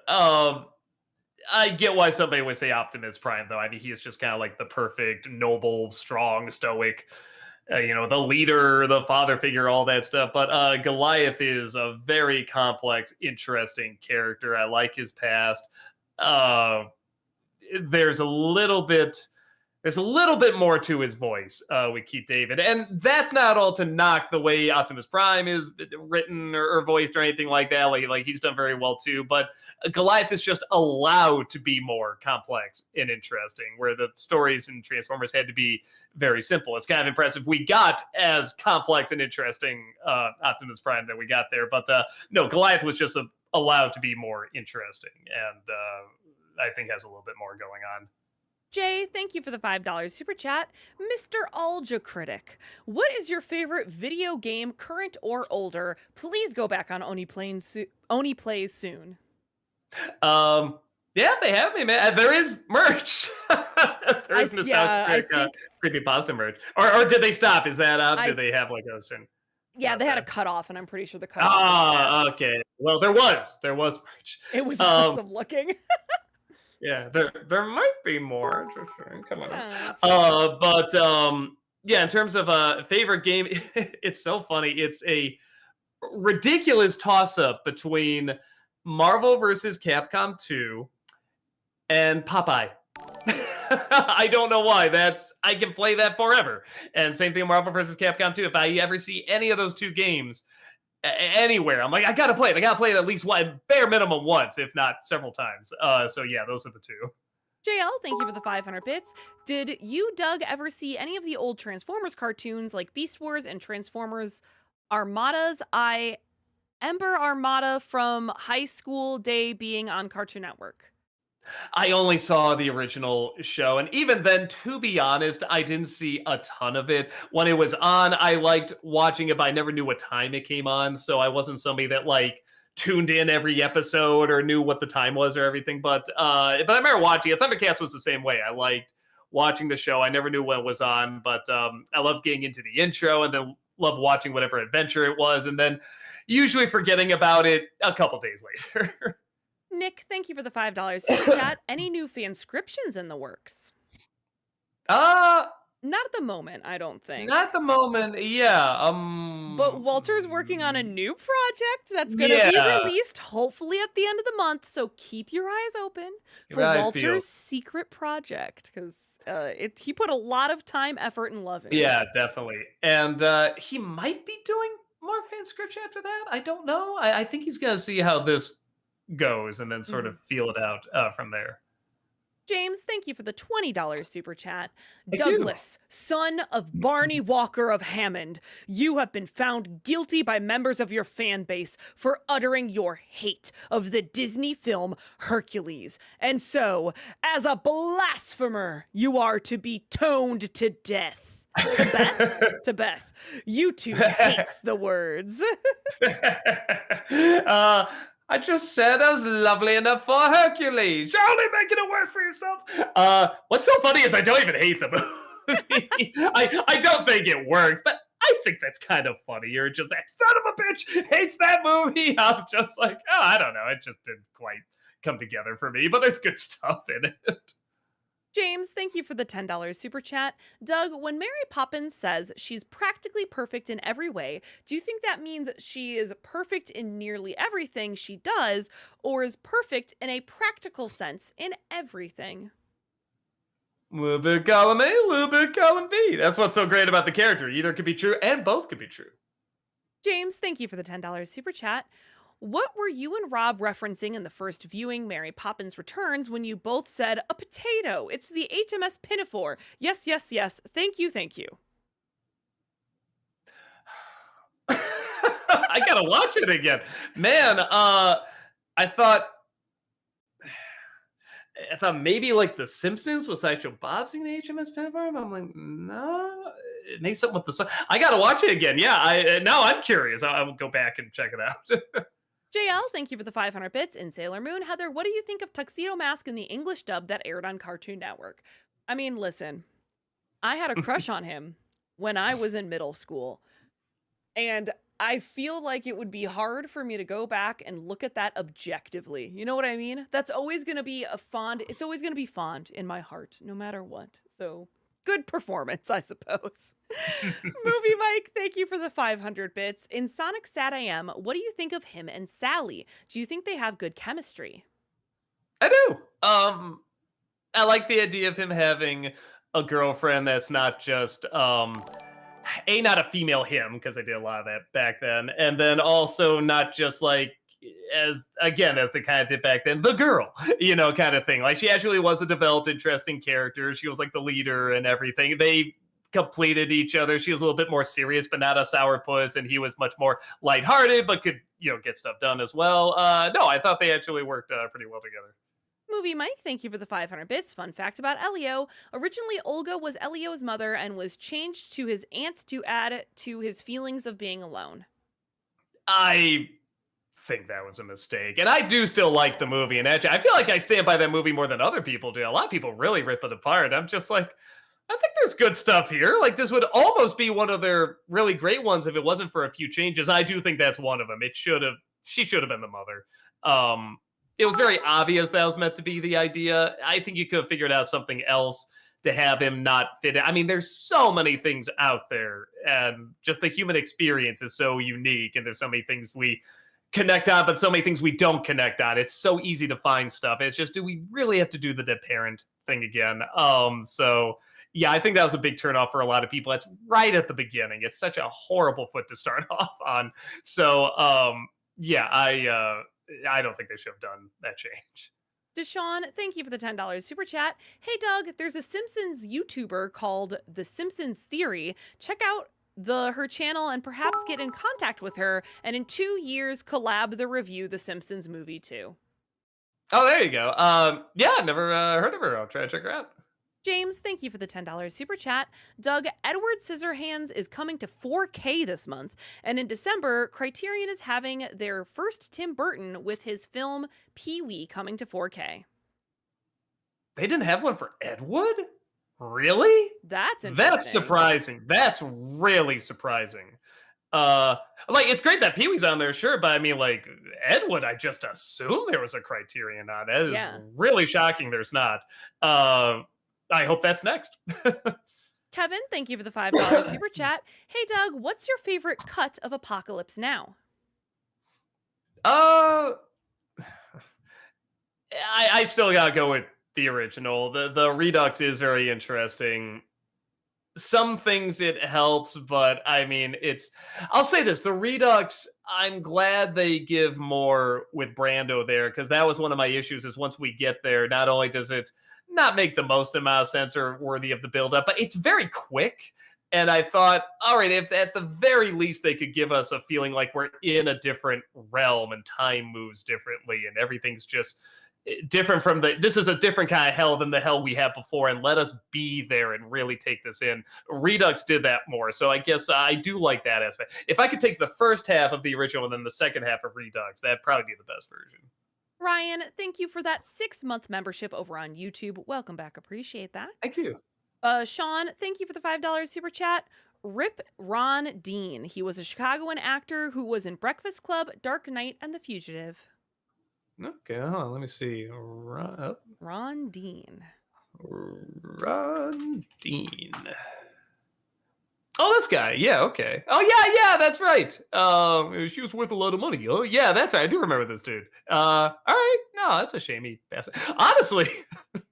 I get why somebody would say Optimus Prime, though. I mean, he is just kind of like the perfect, noble, strong, stoic, the leader, the father figure, all that stuff. But Goliath is a very complex, interesting character. I like his past. There's a little bit There's a little bit more to his voice with Keith David, and that's not all to knock the way Optimus Prime is written or voiced or anything like that. Like he's done very well too, but Goliath is just allowed to be more complex and interesting, where the stories in Transformers had to be very simple. It's kind of impressive we got as complex and interesting Optimus Prime that we got there, but no, Goliath was just allowed to be more interesting, and I think has a little bit more going on. Jay, thank you for the $5 super chat. Nostalgia Critic, what is your favorite video game, current or older? Please go back on Oni Plays soon. Yeah, they have me, man. There is merch. There's Nostalgia I Critic think, creepypasta merch. Or did they stop? Is that out? I Did they have like a soon? yeah, they had a Okay. cutoff, and I'm pretty sure the cutoff was passed. Okay. Well, there was merch. It was Um, awesome looking. yeah, there might be more. Interesting. Come on. Yeah. Yeah, in terms of favorite game, it's so funny. It's a ridiculous toss up between Marvel versus Capcom 2 and Popeye. I don't know why. I can play that forever. And same thing, Marvel versus Capcom 2. If I ever see any of those two games anywhere, I'm like, I gotta play it. I gotta play it at least one, bare minimum once, if not several times. So yeah, those are the two. JL, thank you for the 500 bits. Did you, Doug, ever see any of the old Transformers cartoons like Beast Wars and Transformers Armadas? I Ember Armada from high school day being on Cartoon Network. I only saw the original show, and even then, to be honest, I didn't see a ton of it. When it was on, I liked watching it, but I never knew what time it came on, so I wasn't somebody that like tuned in every episode or knew what the time was or everything. But I remember watching it. Thundercats was the same way. I liked watching the show. I never knew when it was on, but I loved getting into the intro and then loved watching whatever adventure it was, and then usually forgetting about it a couple days later. Nick, thank you for the $5 super chat. Any new fanscriptions in the works? uh Not at the moment, I don't think. Not at the moment. Yeah. But Walter's working on a new project that's going to be Yeah. released hopefully at the end of the month. So keep your eyes open for eyes Walter's peeled. secret project, because he put a lot of time, effort, and love into it. Yeah, definitely. And he might be doing more fan scripture after that. I don't know. I think he's gonna see how this goes and then sort of feel it out from there. James, thank you for the $20 super chat. Thank you. Douglas, son of Barney Walker of Hammond, you have been found guilty by members of your fan base for uttering your hate of the Disney film Hercules. And so, as a blasphemer, you are to be toned to death. To Beth? To Beth. YouTube hates the words. I just said I was lovely enough for Hercules. You're only making it worse for yourself. What's so funny is I don't even hate the movie. I don't think it works, but I think that's kind of funny. You're just that son of a bitch hates that movie. I'm just like, oh, I don't know. It just didn't quite come together for me, but there's good stuff in it. James, thank you for the $10 super chat. Doug, when Mary Poppins says she's practically perfect in every way, do you think that means she is perfect in nearly everything she does, or is perfect in a practical sense in everything? A little bit column A, a little bit column B. That's what's so great about the character. Either could be true and both could be true. James, thank you for the $10 super chat. What were you and Rob referencing in the first viewing Mary Poppins Returns when you both said, a potato? It's the HMS Pinafore. Yes, yes, yes. Thank you, thank you. I gotta watch it again. Man, I thought maybe like The Simpsons was Sideshow Bob seeing the HMS Pinafore. I'm like, no, it makes something with the sun. I gotta watch it again. Yeah, now I'm curious. I'll go back and check it out. JL, thank you for the 500 bits. In Sailor Moon, Heather, what do you think of Tuxedo Mask in the English dub that aired on Cartoon Network? I mean, listen, I had a crush on him when I was in middle school. And I feel like it would be hard for me to go back and look at that objectively. You know what I mean? That's always going to be it's always going to be fond in my heart, no matter what. So good performance, I suppose. Movie Mike, thank you for the 500 bits. In Sonic Sat AM, what do you think of him and Sally? Do you think they have good chemistry? I do. I like the idea of him having a girlfriend that's not just not a female him, because I did a lot of that back then, and then also not just like as they kind of did back then, the girl, kind of thing. Like she actually was a developed, interesting character. She was like the leader and everything. They completed each other. She was a little bit more serious, but not a sourpuss, and he was much more lighthearted, but could get stuff done as well. No, I thought they actually worked pretty well together. Movie Mike, thank you for the 500 bits. Fun fact about Elio. Originally, Olga was Elio's mother and was changed to his aunt to add to his feelings of being alone. I think that was a mistake, and I do still like the movie. And actually, I feel like I stand by that movie more than other people do. A lot of people really rip it apart. I'm just like, I think there's good stuff here. Like this would almost be one of their really great ones if it wasn't for a few changes. I do think that's one of them. She should have been the mother. It was very obvious that was meant to be the idea. I think you could have figured out something else to have him not fit in. I mean, there's so many things out there, and just the human experience is so unique, and there's so many things we connect on, but so many things we don't connect on. It's so easy to find stuff. It's just, do we really have to do the dead parent thing again? So yeah, I think that was a big turnoff for a lot of people. It's right at the beginning. It's such a horrible foot to start off on. So yeah, I don't think they should have done that change. Deshaun, thank you for the $10 super chat. Hey, Doug, there's a Simpsons YouTuber called The Simpsons Theory. Check out her channel and perhaps get in contact with her, and in 2 years collab the review The Simpsons movie too. Oh, there you go. Yeah, I've never heard of her. I'll try to check her out. James, thank you for the $10 super chat. Doug, Edward Scissorhands is coming to 4K this month, and in December, Criterion is having their first Tim Burton with his film Pee-wee coming to 4K. They didn't have one for Ed Wood? Really? That's interesting. That's surprising. That's really surprising. Like it's great that Pee-wee's on there, sure, but I mean, like Ed Wood, I just assumed there was a Criterion on. That is really shocking. There's not. I hope that's next. Kevin, thank you for the $5 super chat. Hey, Doug, what's your favorite cut of Apocalypse Now? I still gotta go with the original. The Redux is very interesting. Some things it helps, but I mean, I'll say this: the Redux. I'm glad they give more with Brando there, because that was one of my issues. Is once we get there, not only does it not make the most amount of sense or worthy of the build-up, but it's very quick. And I thought, all right, if at the very least they could give us a feeling like we're in a different realm and time moves differently and everything's just different from this is a different kind of hell than the hell we had before, and let us be there and really take this in. Redux did that more, so I guess I do like that aspect. If I could take the first half of the original and then the second half of Redux, that'd probably be the best version. Ryan, thank you for that 6-month membership over on YouTube. Welcome back. Appreciate that. Thank you. Sean, thank you for the $5 super chat. Rip Ron Dean. He was a Chicagoan actor who was in Breakfast Club, Dark Knight, and The Fugitive. Okay, hold on. Let me see. Ron Dean. Ron Dean. Oh, this guy. Yeah, okay. Oh, yeah, that's right. She was worth a lot of money. Oh, yeah, that's right. I do remember this dude. All right. No, that's a shame he passed. Honestly,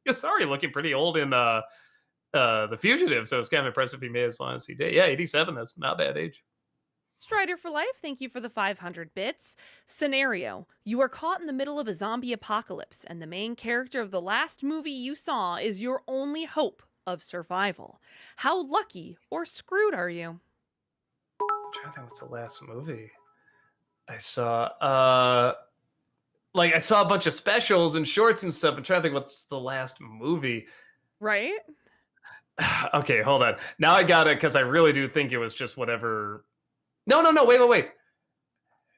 he's already looking pretty old in The Fugitive, so it's kind of impressive he made as long as he did. Yeah, 87. That's not a bad age. Strider for Life, thank you for the 500 bits. Scenario: you are caught in the middle of a zombie apocalypse, and the main character of the last movie you saw is your only hope of survival. How lucky or screwed are you? I'm trying to think what's the last movie I saw. I saw a bunch of specials and shorts and stuff. I'm trying to think what's the last movie. Right? Okay, hold on. Now I got it, because I really do think it was just whatever. No, wait.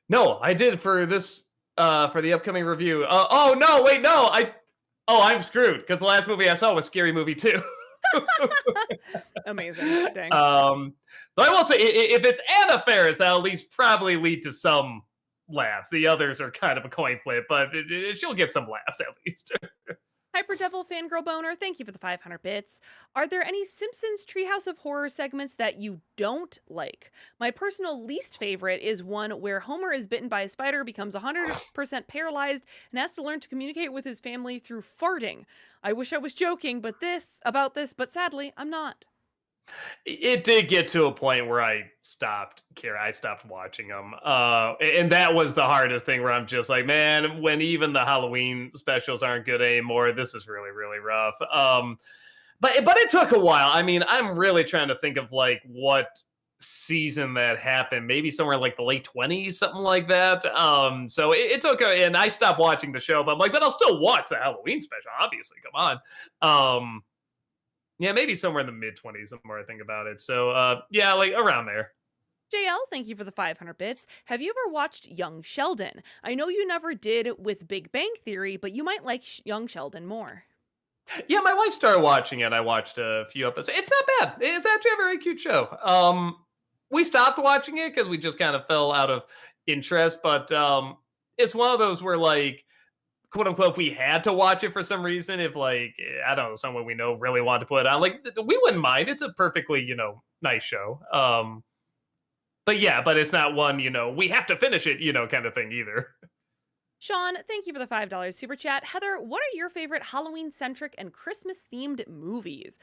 No, I did for this for the upcoming review. I'm screwed, because the last movie I saw was Scary Movie 2. Amazing. Dang. But I will say, if it's Anna Faris, that'll at least probably lead to some laughs. The others are kind of a coin flip, but she'll get some laughs at least. Hyper Devil Fangirl Boner, thank you for the 500 bits. Are there any Simpsons Treehouse of Horror segments that you don't like? My personal least favorite is one where Homer is bitten by a spider, becomes 100% paralyzed, and has to learn to communicate with his family through farting. I wish I was joking about this, but sadly, I'm not. It did get to a point where I stopped caring. I stopped watching them. And that was the hardest thing where I'm just like, man, when even the Halloween specials aren't good anymore, this is really, really rough. But it took a while. I mean, I'm really trying to think of like what season that happened. Maybe somewhere in like the late 20s, something like that. So it took and I stopped watching the show, but I'm like, but I'll still watch the Halloween special, obviously. Come on. Yeah, maybe somewhere in the mid 20s, the more I think about it. So, yeah, like around there. JL, thank you for the 500 bits. Have you ever watched Young Sheldon? I know you never did with Big Bang Theory, but you might like Young Sheldon more. Yeah, my wife started watching it. I watched a few episodes. It's not bad. It's actually a very cute show. We stopped watching it because we just kind of fell out of interest, but it's one of those where like quote unquote we had to watch it for some reason. If like I don't know, someone we know really wanted to put it on, like we wouldn't mind. It's a perfectly, nice show. But yeah, but it's not one, we have to finish it, kind of thing either. Sean, thank you for the $5 super chat. Heather, what are your favorite Halloween centric and Christmas themed movies?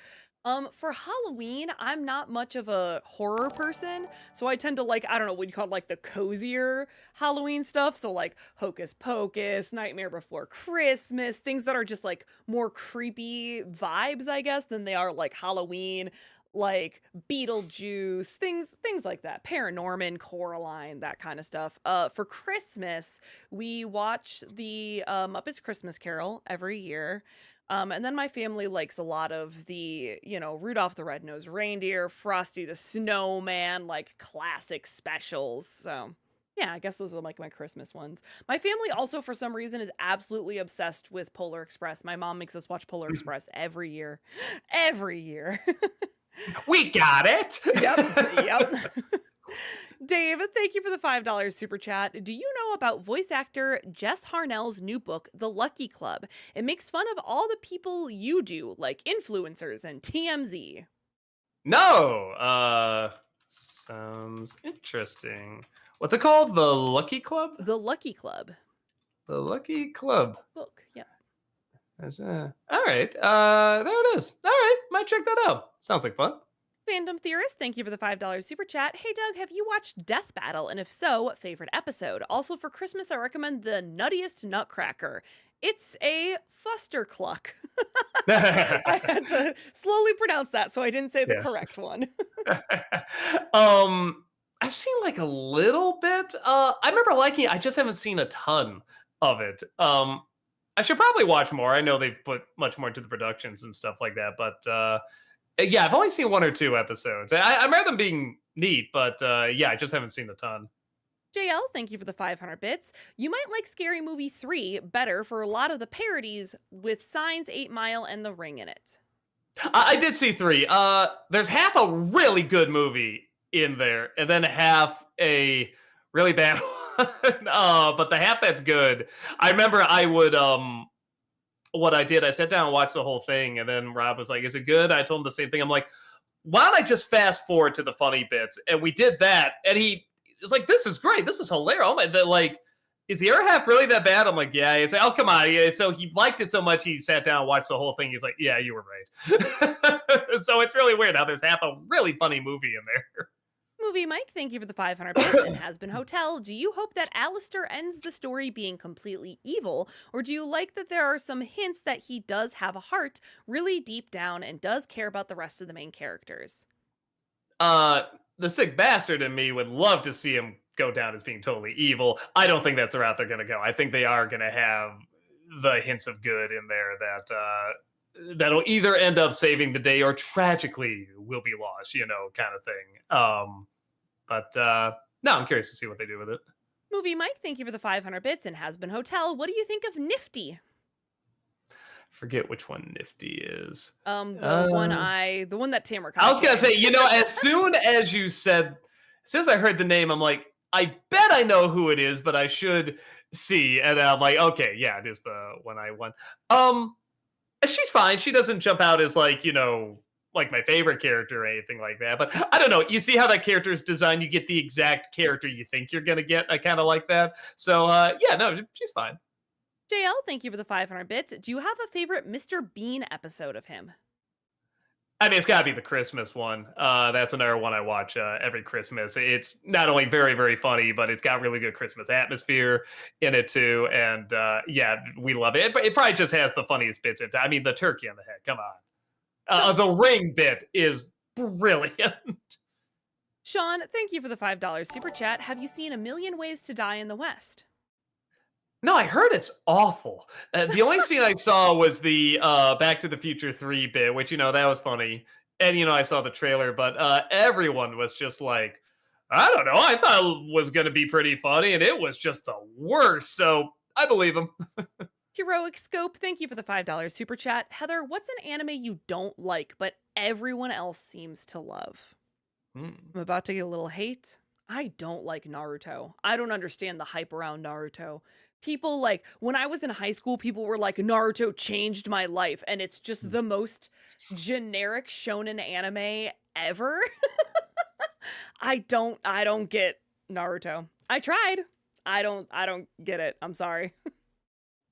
For Halloween, I'm not much of a horror person, so I tend to like, I don't know what you call it, like the cozier Halloween stuff. So like Hocus Pocus, Nightmare Before Christmas, things that are just like more creepy vibes, I guess, than they are like Halloween, like Beetlejuice, things like that. Paranorman, Coraline, that kind of stuff. For Christmas, we watch the Muppets Christmas Carol every year. And then my family likes a lot of the, Rudolph the Red-Nosed Reindeer, Frosty the Snowman, like classic specials. So, yeah, I guess those are like my Christmas ones. My family also, for some reason, is absolutely obsessed with Polar Express. My mom makes us watch Polar Express every year. Every year. We got it. Yep. Dave, thank you for the $5 super chat. Do you know about voice actor Jess Harnell's new book, The Lucky Club? It makes fun of all the people you do, like influencers and TMZ. No. Sounds interesting. What's it called? The Lucky Club? The Lucky Club. The Lucky Club. Book, yep. All right. There it is. All right. Might check that out. Sounds like fun. Fandom Theorist, thank you for the $5 super chat. Hey Doug, have you watched Death Battle? And if so, what favorite episode? Also for Christmas, I recommend The Nuttiest Nutcracker. It's a fustercluck. I had to slowly pronounce that so I didn't say the correct one. I've seen like a little bit. I remember liking it. I just haven't seen a ton of it. I should probably watch more. I know they put much more into the productions and stuff like that, but yeah, I've only seen one or two episodes. I remember them being neat, but yeah, I just haven't seen a ton. JL, thank you for the 500 bits. You might like Scary Movie 3 better for a lot of the parodies with Signs, 8 Mile, and The Ring in it. I did see 3. There's half a really good movie in there, and then half a really bad one. But the half that's good, I remember I would what I did, I sat down and watched the whole thing, and then Rob was like, "Is it good?" I told him the same thing. I'm like, "Why don't I just fast forward to the funny bits?" And we did that, and he was like, "This is great. This is hilarious." Oh my, like, is the other half really that bad? I'm like, "Yeah." He's like, "Oh, come on." Yeah. So he liked it so much, he sat down and watched the whole thing. He's like, "Yeah, you were right." So it's really weird how there's half a really funny movie in there. Movie Mike, thank you for the 500 bits. And Has Been Hotel, do you hope that Alistair ends the story being completely evil, or do you like that there are some hints that he does have a heart really deep down and does care about the rest of the main characters? The sick bastard in me would love to see him go down as being totally evil. I don't think that's the route they're going to go. I think they are going to have the hints of good in there that that'll either end up saving the day or tragically will be lost, kind of thing. But no, I'm curious to see what they do with it. Movie Mike, thank you for the 500 bits. And Has Been Hotel, what do you think of Nifty? Forget which one Nifty is. The one that Tamara. I was gonna say, as soon as I heard the name, I'm like, I bet I know who it is, but I should see. And I'm like, okay, yeah, it is the one I won. She's fine. She doesn't jump out as like, like my favorite character or anything like that. But I don't know. You see how that character is designed? You get the exact character you think you're gonna get. I kind of like that. So yeah, no, she's fine. JL, thank you for the 500 bits. Do you have a favorite Mr. Bean episode of him? I mean, it's got to be the Christmas one. That's another one I watch every Christmas. It's not only very, very funny, but it's got really good Christmas atmosphere in it too. And yeah, we love it. But it probably just has the funniest bits in it. I mean, the turkey on the head. Come on. The ring bit is brilliant. Sean, thank you for the $5 super chat. Have you seen A Million Ways to Die in the West? No, I heard it's awful. The only scene I saw was the Back to the Future 3 bit, which, that was funny. And, I saw the trailer, but everyone was just like, I don't know. I thought it was going to be pretty funny, and it was just the worst. So I believe him. Heroic Scope, thank you for the $5 super chat. Heather, what's an anime you don't like, but everyone else seems to love? I'm about to get a little hate. I don't like Naruto. I don't understand the hype around Naruto. People like, when I was in high school, people were like, Naruto changed my life. And it's just the most generic shonen anime ever. I don't get Naruto. I tried. I don't get it. I'm sorry.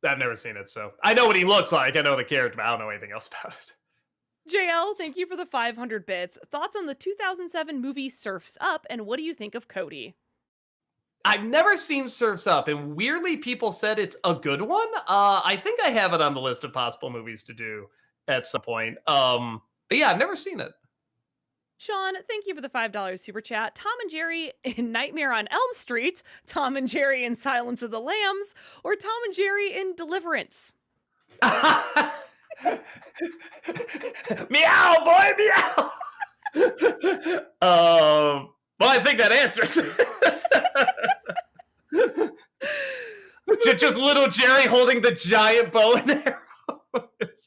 I've never seen it, so I know what he looks like. I know the character, but I don't know anything else about it. JL, thank you for the 500 bits. Thoughts on the 2007 movie Surf's Up, and what do you think of Cody? I've never seen Surf's Up, and weirdly, people said it's a good one. I think I have it on the list of possible movies to do at some point. But yeah, I've never seen it. Sean, thank you for the $5 super chat. Tom and Jerry in Nightmare on Elm Street, Tom and Jerry in Silence of the Lambs, or Tom and Jerry in Deliverance? Meow, boy, meow. Well, I think that answers. Just little Jerry holding the giant bow and arrow.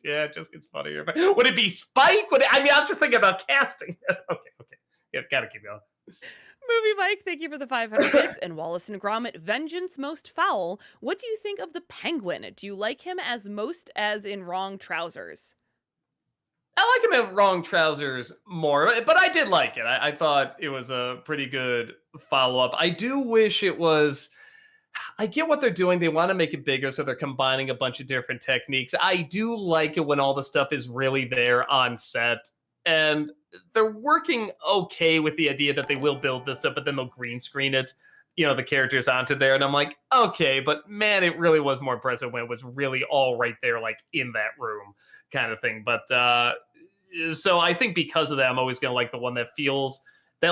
Yeah, it just gets funnier. Would it be Spike? I'm just thinking about casting. Okay. Yeah, gotta keep going. Movie Mike, thank you for the 500 bits. And Wallace and Gromit, Vengeance Most Foul. What do you think of the Penguin? Do you like him as in Wrong Trousers? I like him in Wrong Trousers more, but I did like it. I thought it was a pretty good follow-up. I do wish it was... I get what they're doing. They want to make it bigger, so they're combining a bunch of different techniques. I do like it when all the stuff is really there on set, and they're working okay with the idea that they will build this stuff, but then they'll green screen it, the characters onto there. And I'm like, okay, but man, it really was more impressive when it was really all right there, like in that room kind of thing. But so I think because of that, I'm always going to like the one that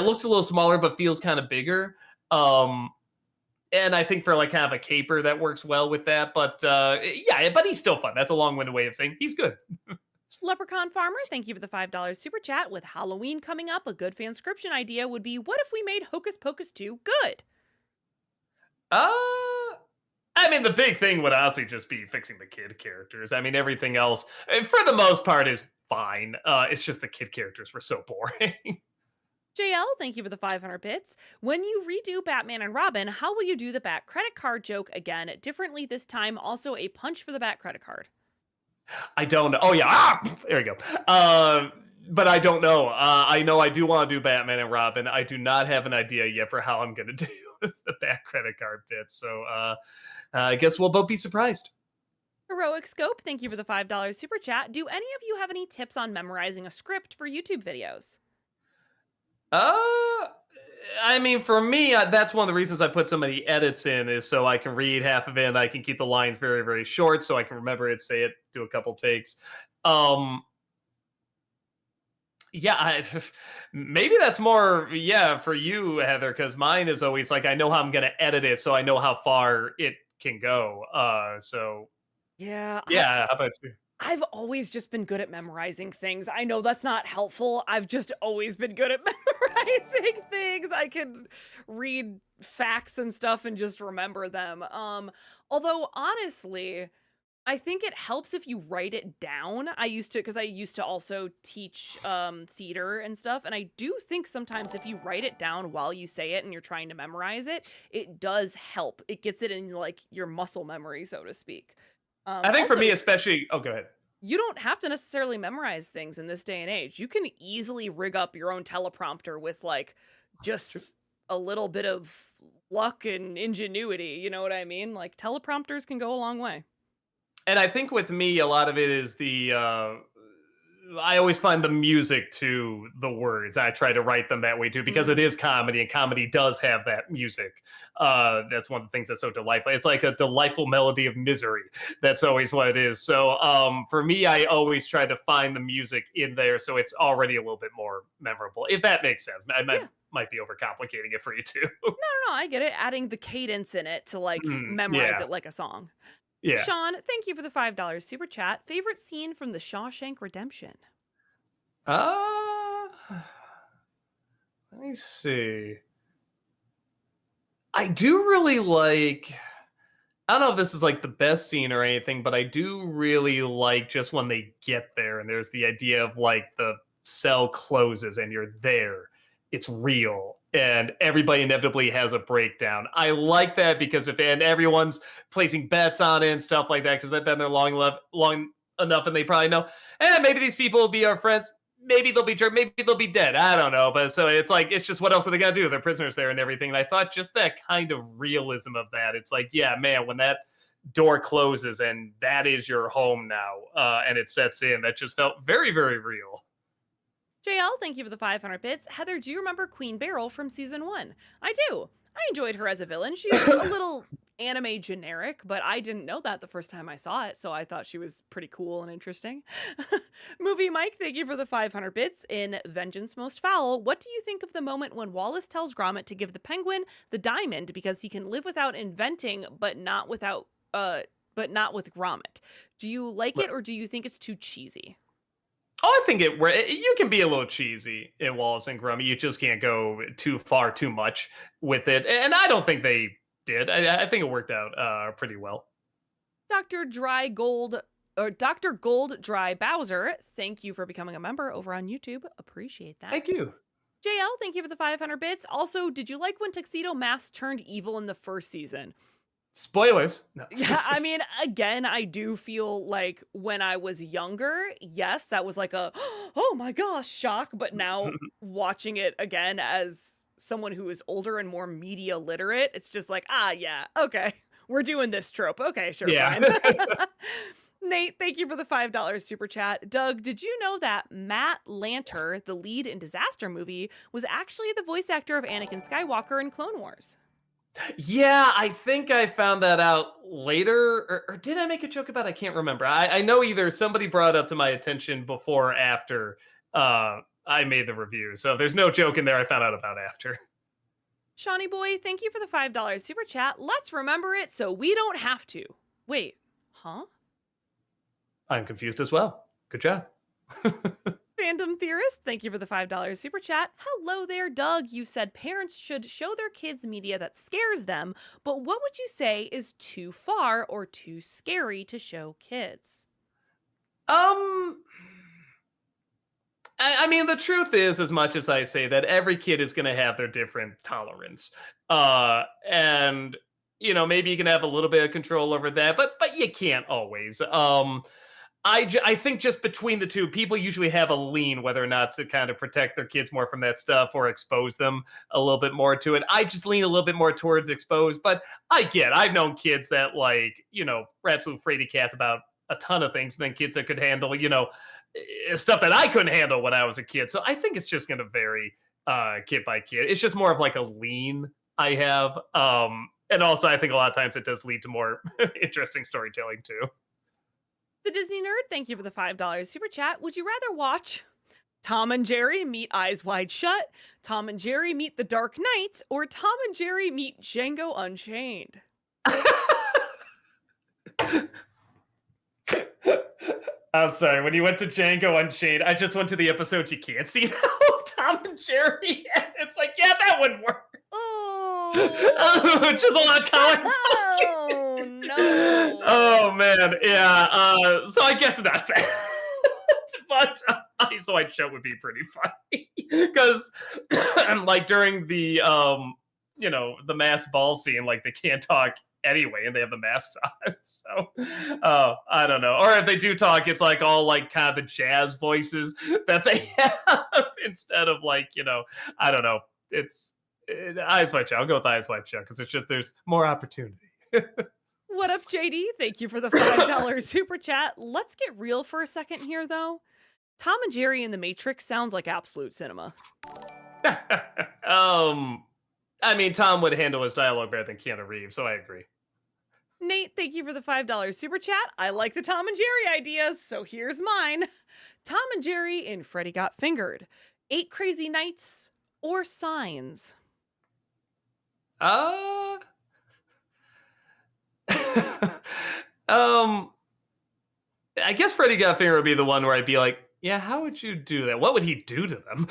looks a little smaller, but feels kind of bigger. And I think for like kind of a caper that works well with that. But yeah, but he's still fun. That's a long-winded way of saying he's good. Leprechaun Farmer, thank you for the $5 super chat. With Halloween coming up, a good fanscription idea would be, what if we made Hocus Pocus 2 good? I mean, the big thing would honestly just be fixing the kid characters. I mean, everything else, for the most part, is fine. It's just the kid characters were so boring. JL, thank you for the 500 bits. When you redo Batman and Robin, how will you do the Bat credit card joke again, differently this time? Also, a punch for the Bat credit card. I don't know. Oh, yeah. There you go. But I don't know. I know I do want to do Batman and Robin. I do not have an idea yet for how I'm going to do the Bat credit card bit. So I guess we'll both be surprised. Heroic Scope, thank you for the $5 super chat. Do any of you have any tips on memorizing a script for YouTube videos? I mean, for me, that's one of the reasons I put so many edits in is so I can read half of it and I can keep the lines very, very short so I can remember it, say it, do a couple takes. Yeah, maybe that's more, for you, Heather, because mine is always like, I know how I'm going to edit it, so I know how far it can go. Yeah. How about you? I've always just been good at memorizing things. I know that's not helpful. I've just always been good at memorizing things. I can read facts and stuff and just remember them. Although honestly, I think it helps if you write it down. I used to also teach theater and stuff, and I do think sometimes if you write it down while you say it and you're trying to memorize it, it does help. It gets it in like your muscle memory, so to speak. I think for me, especially... Oh, go ahead. you don't have to necessarily memorize things in this day and age. You can easily rig up your own teleprompter with like just a little bit of luck and ingenuity. You know what I mean? Like teleprompters can go a long way. And I think with me, a lot of it is I always find the music to the words. I try to write them that way too, because it is comedy, and comedy does have that music. That's one of the things that's so delightful. It's like a delightful melody of misery. That's always what it is. So for me, I always try to find the music in there, so it's already a little bit more memorable, if that makes sense. Might be overcomplicating it for you too. No, I get it. Adding the cadence in it to like memorize Yeah, it like a song. yeah. Sean, thank you for the $5 super chat. Favorite scene from The Shawshank Redemption? Uh, Let me see. I do really like. I don't know if this is like the best scene or anything, but I do really like just when they get there and there's the idea of like the cell closes and you're there. It's real. And everybody inevitably has a breakdown. I like that because and everyone's placing bets on it and stuff like that because they've been there long enough and they probably know, maybe these people will be our friends. Maybe they'll be jerk. Maybe they'll be dead. I don't know. But so it's like, it's just what else are they going to do? They're prisoners there and everything. And I thought just that kind of realism of that. It's like, yeah, man, when that door closes and that is your home now and it sets in, that just felt very, very real. JL, thank you for the 500 bits. Heather, do you remember Queen Beryl from season 1? I do. I enjoyed her as a villain. She's a little anime generic, but I didn't know that the first time I saw it, so I thought she was pretty cool and interesting. Movie Mike, thank you for the 500 bits. In Vengeance Most Foul, what do you think of the moment when Wallace tells Gromit to give the penguin the diamond because he can live without inventing, but not with Gromit? Do you like it, or do you think it's too cheesy? Oh, I think you can be a little cheesy in Wallace and Gromit. You just can't go too far, too much with it. And I don't think they did. I think it worked out pretty well. Dr. Gold Dry Bowser, thank you for becoming a member over on YouTube. Appreciate that. Thank you. JL, thank you for the 500 bits. Also, did you like when Tuxedo Mask turned evil in the first season? Spoilers. No. Yeah, I mean, again, I do feel like when I was younger, yes, that was like a, oh my gosh, shock. But now watching it again as someone who is older and more media literate, it's just like, yeah, okay, we're doing this trope. Okay, sure, fine. Nate, thank you for the $5 super chat. Doug, did you know that Matt Lanter, the lead in Disaster Movie, was actually the voice actor of Anakin Skywalker in Clone Wars? Yeah, I think I found that out later, or did I make a joke about it? I can't remember. I know either somebody brought it up to my attention before or after I made the review. So if there's no joke in there, I found out about after. Shawnee Boy, thank you for the $5 super chat. Let's remember it so we don't have to. Wait, huh? I'm confused as well. Good job. Fandom Theorist, thank you for the $5 super chat. Hello there, Doug. You said parents should show their kids media that scares them, but what would you say is too far or too scary to show kids? I mean, the truth is, as much as I say that every kid is going to have their different tolerance, and maybe you can have a little bit of control over that, but you can't always. I think just between the two, people usually have a lean whether or not to kind of protect their kids more from that stuff or expose them a little bit more to it. I just lean a little bit more towards exposed, but I've known kids that are absolute fraidy cats about a ton of things than kids that could handle, stuff that I couldn't handle when I was a kid. So I think it's just going to vary kid by kid. It's just more of like a lean I have. And also I think a lot of times it does lead to more interesting storytelling too. The Disney Nerd, thank you for the $5 super chat. Would you rather watch Tom and Jerry meet Eyes Wide Shut, Tom and Jerry meet The Dark Knight, or Tom and Jerry meet Django Unchained? I'm sorry, when you went to Django Unchained, I just went to the episode you can't see now of Tom and Jerry, and it's like, yeah, that wouldn't work. Oh, just a lot of color. Oh no! Oh man, yeah. So I guess not that, but Eyes Wide Shut would be pretty funny because, like during the the mass ball scene, like they can't talk anyway, and they have the masks on. So, I don't know. Or if they do talk, it's like all like kind of the jazz voices that they have instead of like, I don't know. Eyes Wide Shut. I'll go with Eyes Wide Shut because it's just there's more opportunity. What up, JD? Thank you for the $5 super chat. Let's get real for a second here, though. Tom and Jerry in The Matrix sounds like absolute cinema. I mean, Tom would handle his dialogue better than Keanu Reeves, so I agree. Nate, thank you for the $5 super chat. I like the Tom and Jerry ideas, so here's mine. Tom and Jerry in Freddy Got Fingered, 8 Crazy Nights, or Signs? I guess Freddy Got Fingered would be the one where I'd be like, yeah, how would you do that? What would he do to them?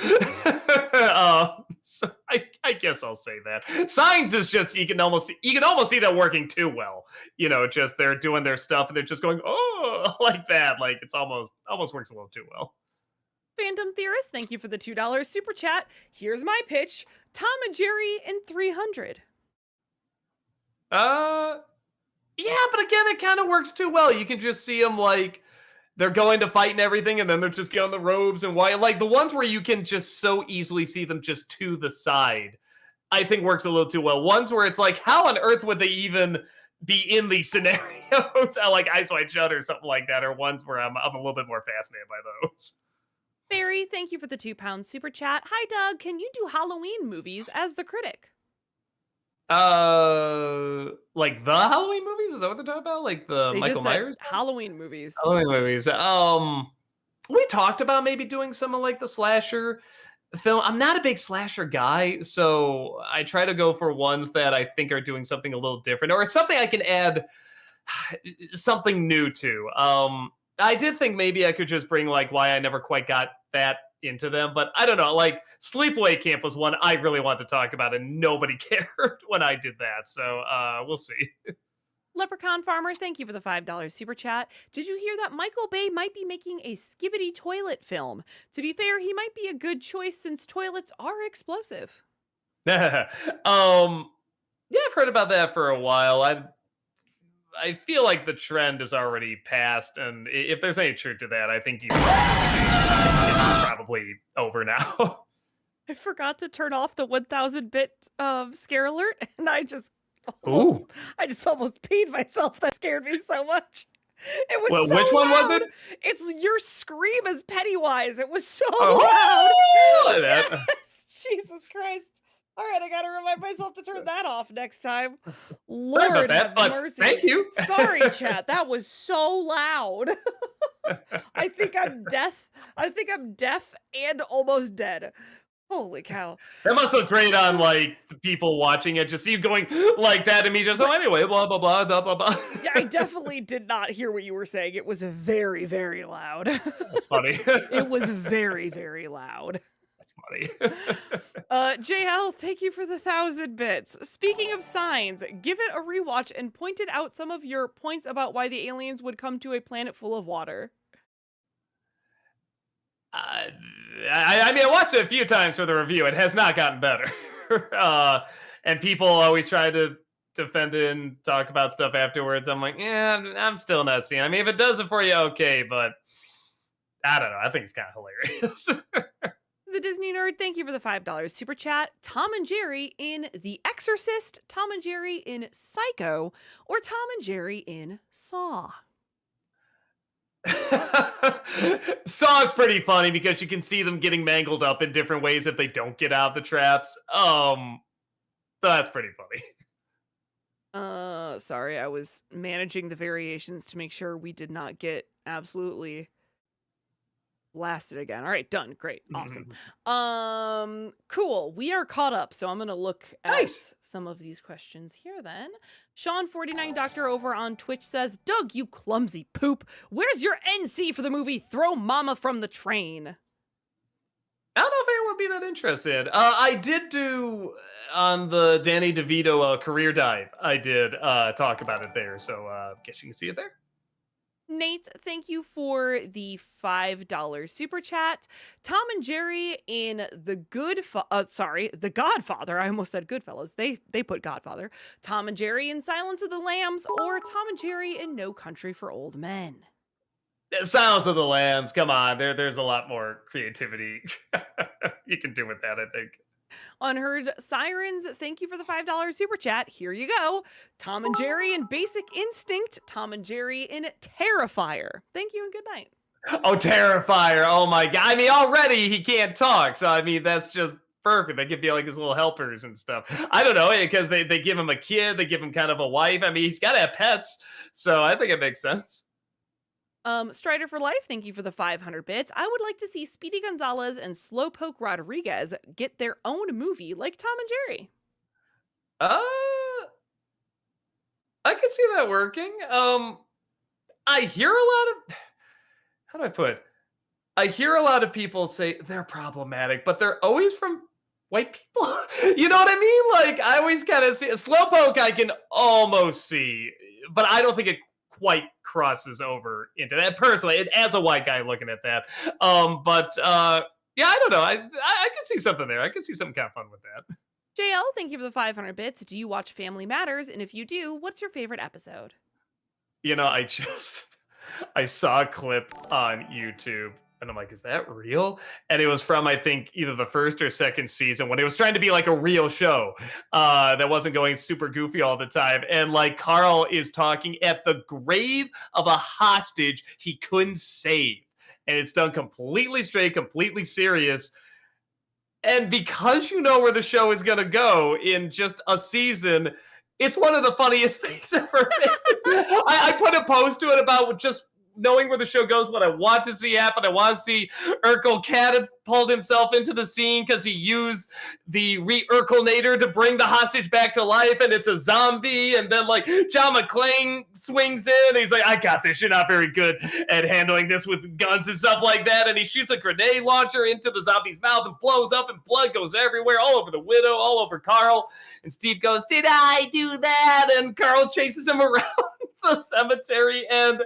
So I guess I'll say that. Signs is just you can almost see that working too well. Just they're doing their stuff and they're just going, oh, like that. Like it's almost works a little too well. Fandom Theorist, thank you for the $2 super chat. Here's my pitch. Tom and Jerry in 300. Yeah, but again, it kind of works too well. You can just see them like they're going to fight and everything, and then they're just getting the robes and white. Like the ones where you can just so easily see them just to the side, I think works a little too well. Ones where it's like, how on earth would they even be in these scenarios? Like Eyes Wide Shut or something like that, or ones where I'm a little bit more fascinated by those. Barry, thank you for the £2 super chat. Hi, Doug. Can you do Halloween movies as the critic? Like the Halloween movies? Is that what they're talking about? Like the They Michael just said Myers Halloween movies. Halloween movies. We talked about maybe doing some of like the slasher film. I'm not a big slasher guy, so I try to go for ones that I think are doing something a little different or something I can add something new to. I did think maybe I could just bring like Why I Never Quite Got That into them, but I don't know. Like Sleepaway Camp was one I really wanted to talk about, and nobody cared when I did that. So we'll see. Leprechaun Farmer, thank you for the $5 super chat. Did you hear that Michael Bay might be making a Skibbity toilet film? To be fair, he might be a good choice since toilets are explosive. Yeah, I've heard about that for a while. I feel like the trend is already past, and if there's any truth to that, I think it's probably over now. I forgot to turn off the 1000-bit scare alert, and I just almost peed myself. That scared me so much. It was well, so which one loud. was it? It's your scream as Pennywise. It was so Oh, loud. that. Yes, Jesus Christ. All right, I got to remind myself to turn that off next time. Sorry Lord about that, have but mercy. thank you. Sorry, chat. That was so loud. I think I'm deaf. I think I'm deaf and almost dead. Holy cow. That must look great on like the people watching it. Just see you going like that, and me just anyway, blah blah blah blah blah blah. Yeah, I definitely did not hear what you were saying. It was very, very loud. That's funny. It was very, very loud. That's funny. JL, thank you for the 1,000 bits. Speaking of signs, give it a rewatch and pointed out some of your points about why the aliens would come to a planet full of water. I mean, I watched it a few times for the review. It has not gotten better. And people always try to defend it and talk about stuff afterwards. I'm like, yeah, I'm still not seeing. I mean, if it does it for you, okay, but I don't know. I think it's kind of hilarious. The Disney Nerd, thank you for the $5 super chat. Tom and Jerry in The Exorcist, Tom and Jerry in Psycho, or Tom and Jerry in Saw? Saw is pretty funny because you can see them getting mangled up in different ways if they don't get out of the traps. So that's pretty funny. Sorry, I was managing the variations to make sure we did not get absolutely blasted again. All right, done. Great. Awesome. Cool. We are caught up, so I'm going to look at some of these questions here then. Sean49 Doctor over on Twitch says, Doug, you clumsy poop. Where's your NC for the movie Throw Mama from the Train? I don't know if anyone would be that interested. I did do on the Danny DeVito career dive. I did talk about it there, so guess you can see it there. Nate, thank you for the $5 super chat. Tom and Jerry in The Godfather. I almost said Goodfellas. They put Godfather. Tom and Jerry in Silence of the Lambs, or Tom and Jerry in No Country for Old Men. Silence of the Lambs. Come on, there's a lot more creativity you can do with that. I think. Unheard Sirens, thank you for the $5 super chat. Here you go. Tom and Jerry in Basic Instinct. Tom and Jerry in Terrifier. Thank you and good night. Oh, Terrifier! Oh my god! I mean, already he can't talk, so I mean that's just perfect. They could be like his little helpers and stuff. I don't know because they give him a kid, they give him kind of a wife. I mean, he's got to have pets, so I think it makes sense. Strider for Life, thank you for the 500 bits. I would like to see Speedy Gonzalez and Slowpoke Rodriguez get their own movie like Tom and Jerry. Uh, I can see that working. I hear a lot of how do I put it? I hear a lot of people say they're problematic, but they're always from white people. You know what I mean? Like I always kind of see a Slowpoke I can almost see, but I don't think it quite crosses over into that personally. As a white guy looking at that, yeah, I don't know. I can see something there. I can see something kind of fun with that. JL, thank you for the 500 bits. Do you watch Family Matters? And if you do, what's your favorite episode? You know, I saw a clip on YouTube and I'm like, is that real? And it was from I think either the first or second season when it was trying to be like a real show that wasn't going super goofy all the time. And like Carl is talking at the grave of a hostage he couldn't save. And it's done completely straight, completely serious. And because you know where the show is going to go in just a season, it's one of the funniest things ever made. I put a post to it about just knowing where the show goes, what I want to see happen. I want to see Urkel catapult himself into the scene because he used the re-Urkelnator to bring the hostage back to life, and it's a zombie. And then like John McClane swings in, and he's like, "I got this. You're not very good at handling this with guns and stuff like that." And he shoots a grenade launcher into the zombie's mouth and blows up, and blood goes everywhere, all over the widow, all over Carl. And Steve goes, "Did I do that?" And Carl chases him around the cemetery, and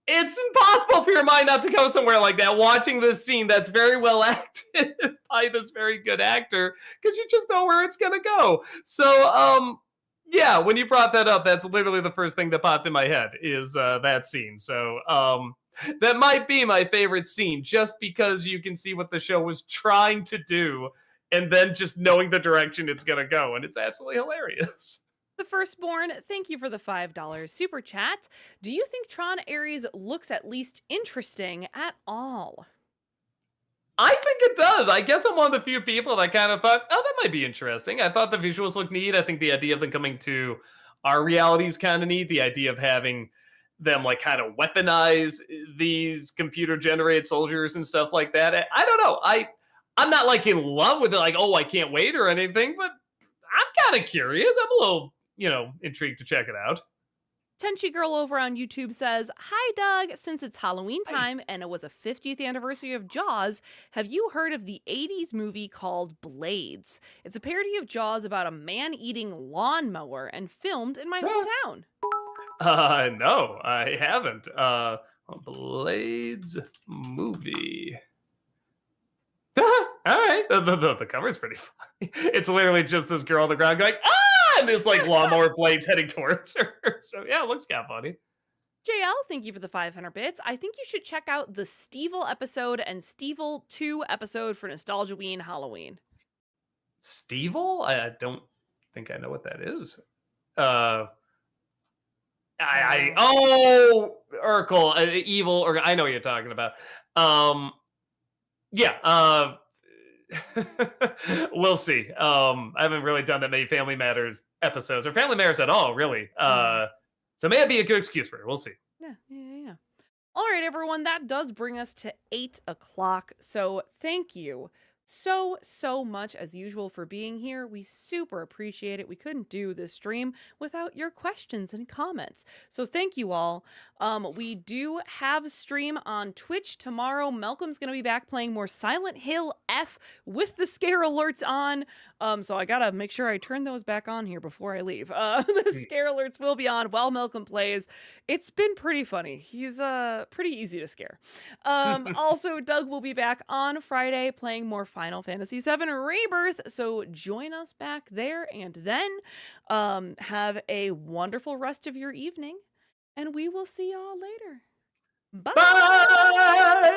it's impossible for your mind not to go somewhere like that watching this scene that's very well acted by this very good actor because you just know where it's going to go. So yeah, when you brought that up, that's literally the first thing that popped in my head is that scene. So that might be my favorite scene just because you can see what the show was trying to do and then just knowing the direction it's going to go, and it's absolutely hilarious. The Firstborn, thank you for the $5 super chat. Do you think Tron Ares looks at least interesting at all? I think it does. I guess I'm one of the few people that kind of thought, oh, that might be interesting. I thought the visuals look neat. I think the idea of them coming to our reality is kind of neat. The idea of having them like kind of weaponize these computer generated soldiers and stuff like that. I don't know. I'm not like in love with it, like, oh, I can't wait or anything, but I'm kind of curious. I'm a little, intrigued to check it out. Tenchi Girl over on YouTube says, "Hi Doug, since it's Halloween time and it was a 50th anniversary of Jaws, have you heard of the 80s movie called Blades? It's a parody of Jaws about a man-eating lawnmower and filmed in my hometown." No, I haven't. Blades movie. All right, the cover's pretty funny. It's literally just this girl on the ground going, ah! And there's like lawnmower blades heading towards her. So yeah, it looks kind of funny. JL, thank you for the 500 bits. I think you should check out the Stevel episode and Stevel 2 episode for Nostalgia Halloween. Stevel? I don't think I know what that is. Urkel, evil, or I know what you're talking about. Yeah, we'll see. I haven't really done that many Family Matters episodes or Family Matters at all, really. So may be a good excuse for it. We'll see. Yeah. All right, everyone, that does bring us to 8 o'clock. So thank you so much as usual for being here. We super appreciate it. We couldn't do this stream without your questions and comments. So thank you all. We do have stream on Twitch tomorrow. Malcolm's going to be back playing more Silent Hill F with the scare alerts on. So I got to make sure I turn those back on here before I leave. The Mm. scare alerts will be on while Malcolm plays. It's been pretty funny. He's pretty easy to scare. Also, Doug will be back on Friday playing more Final Fantasy VII Rebirth, so join us back there, and then have a wonderful rest of your evening, and we will see y'all later. Bye! Bye.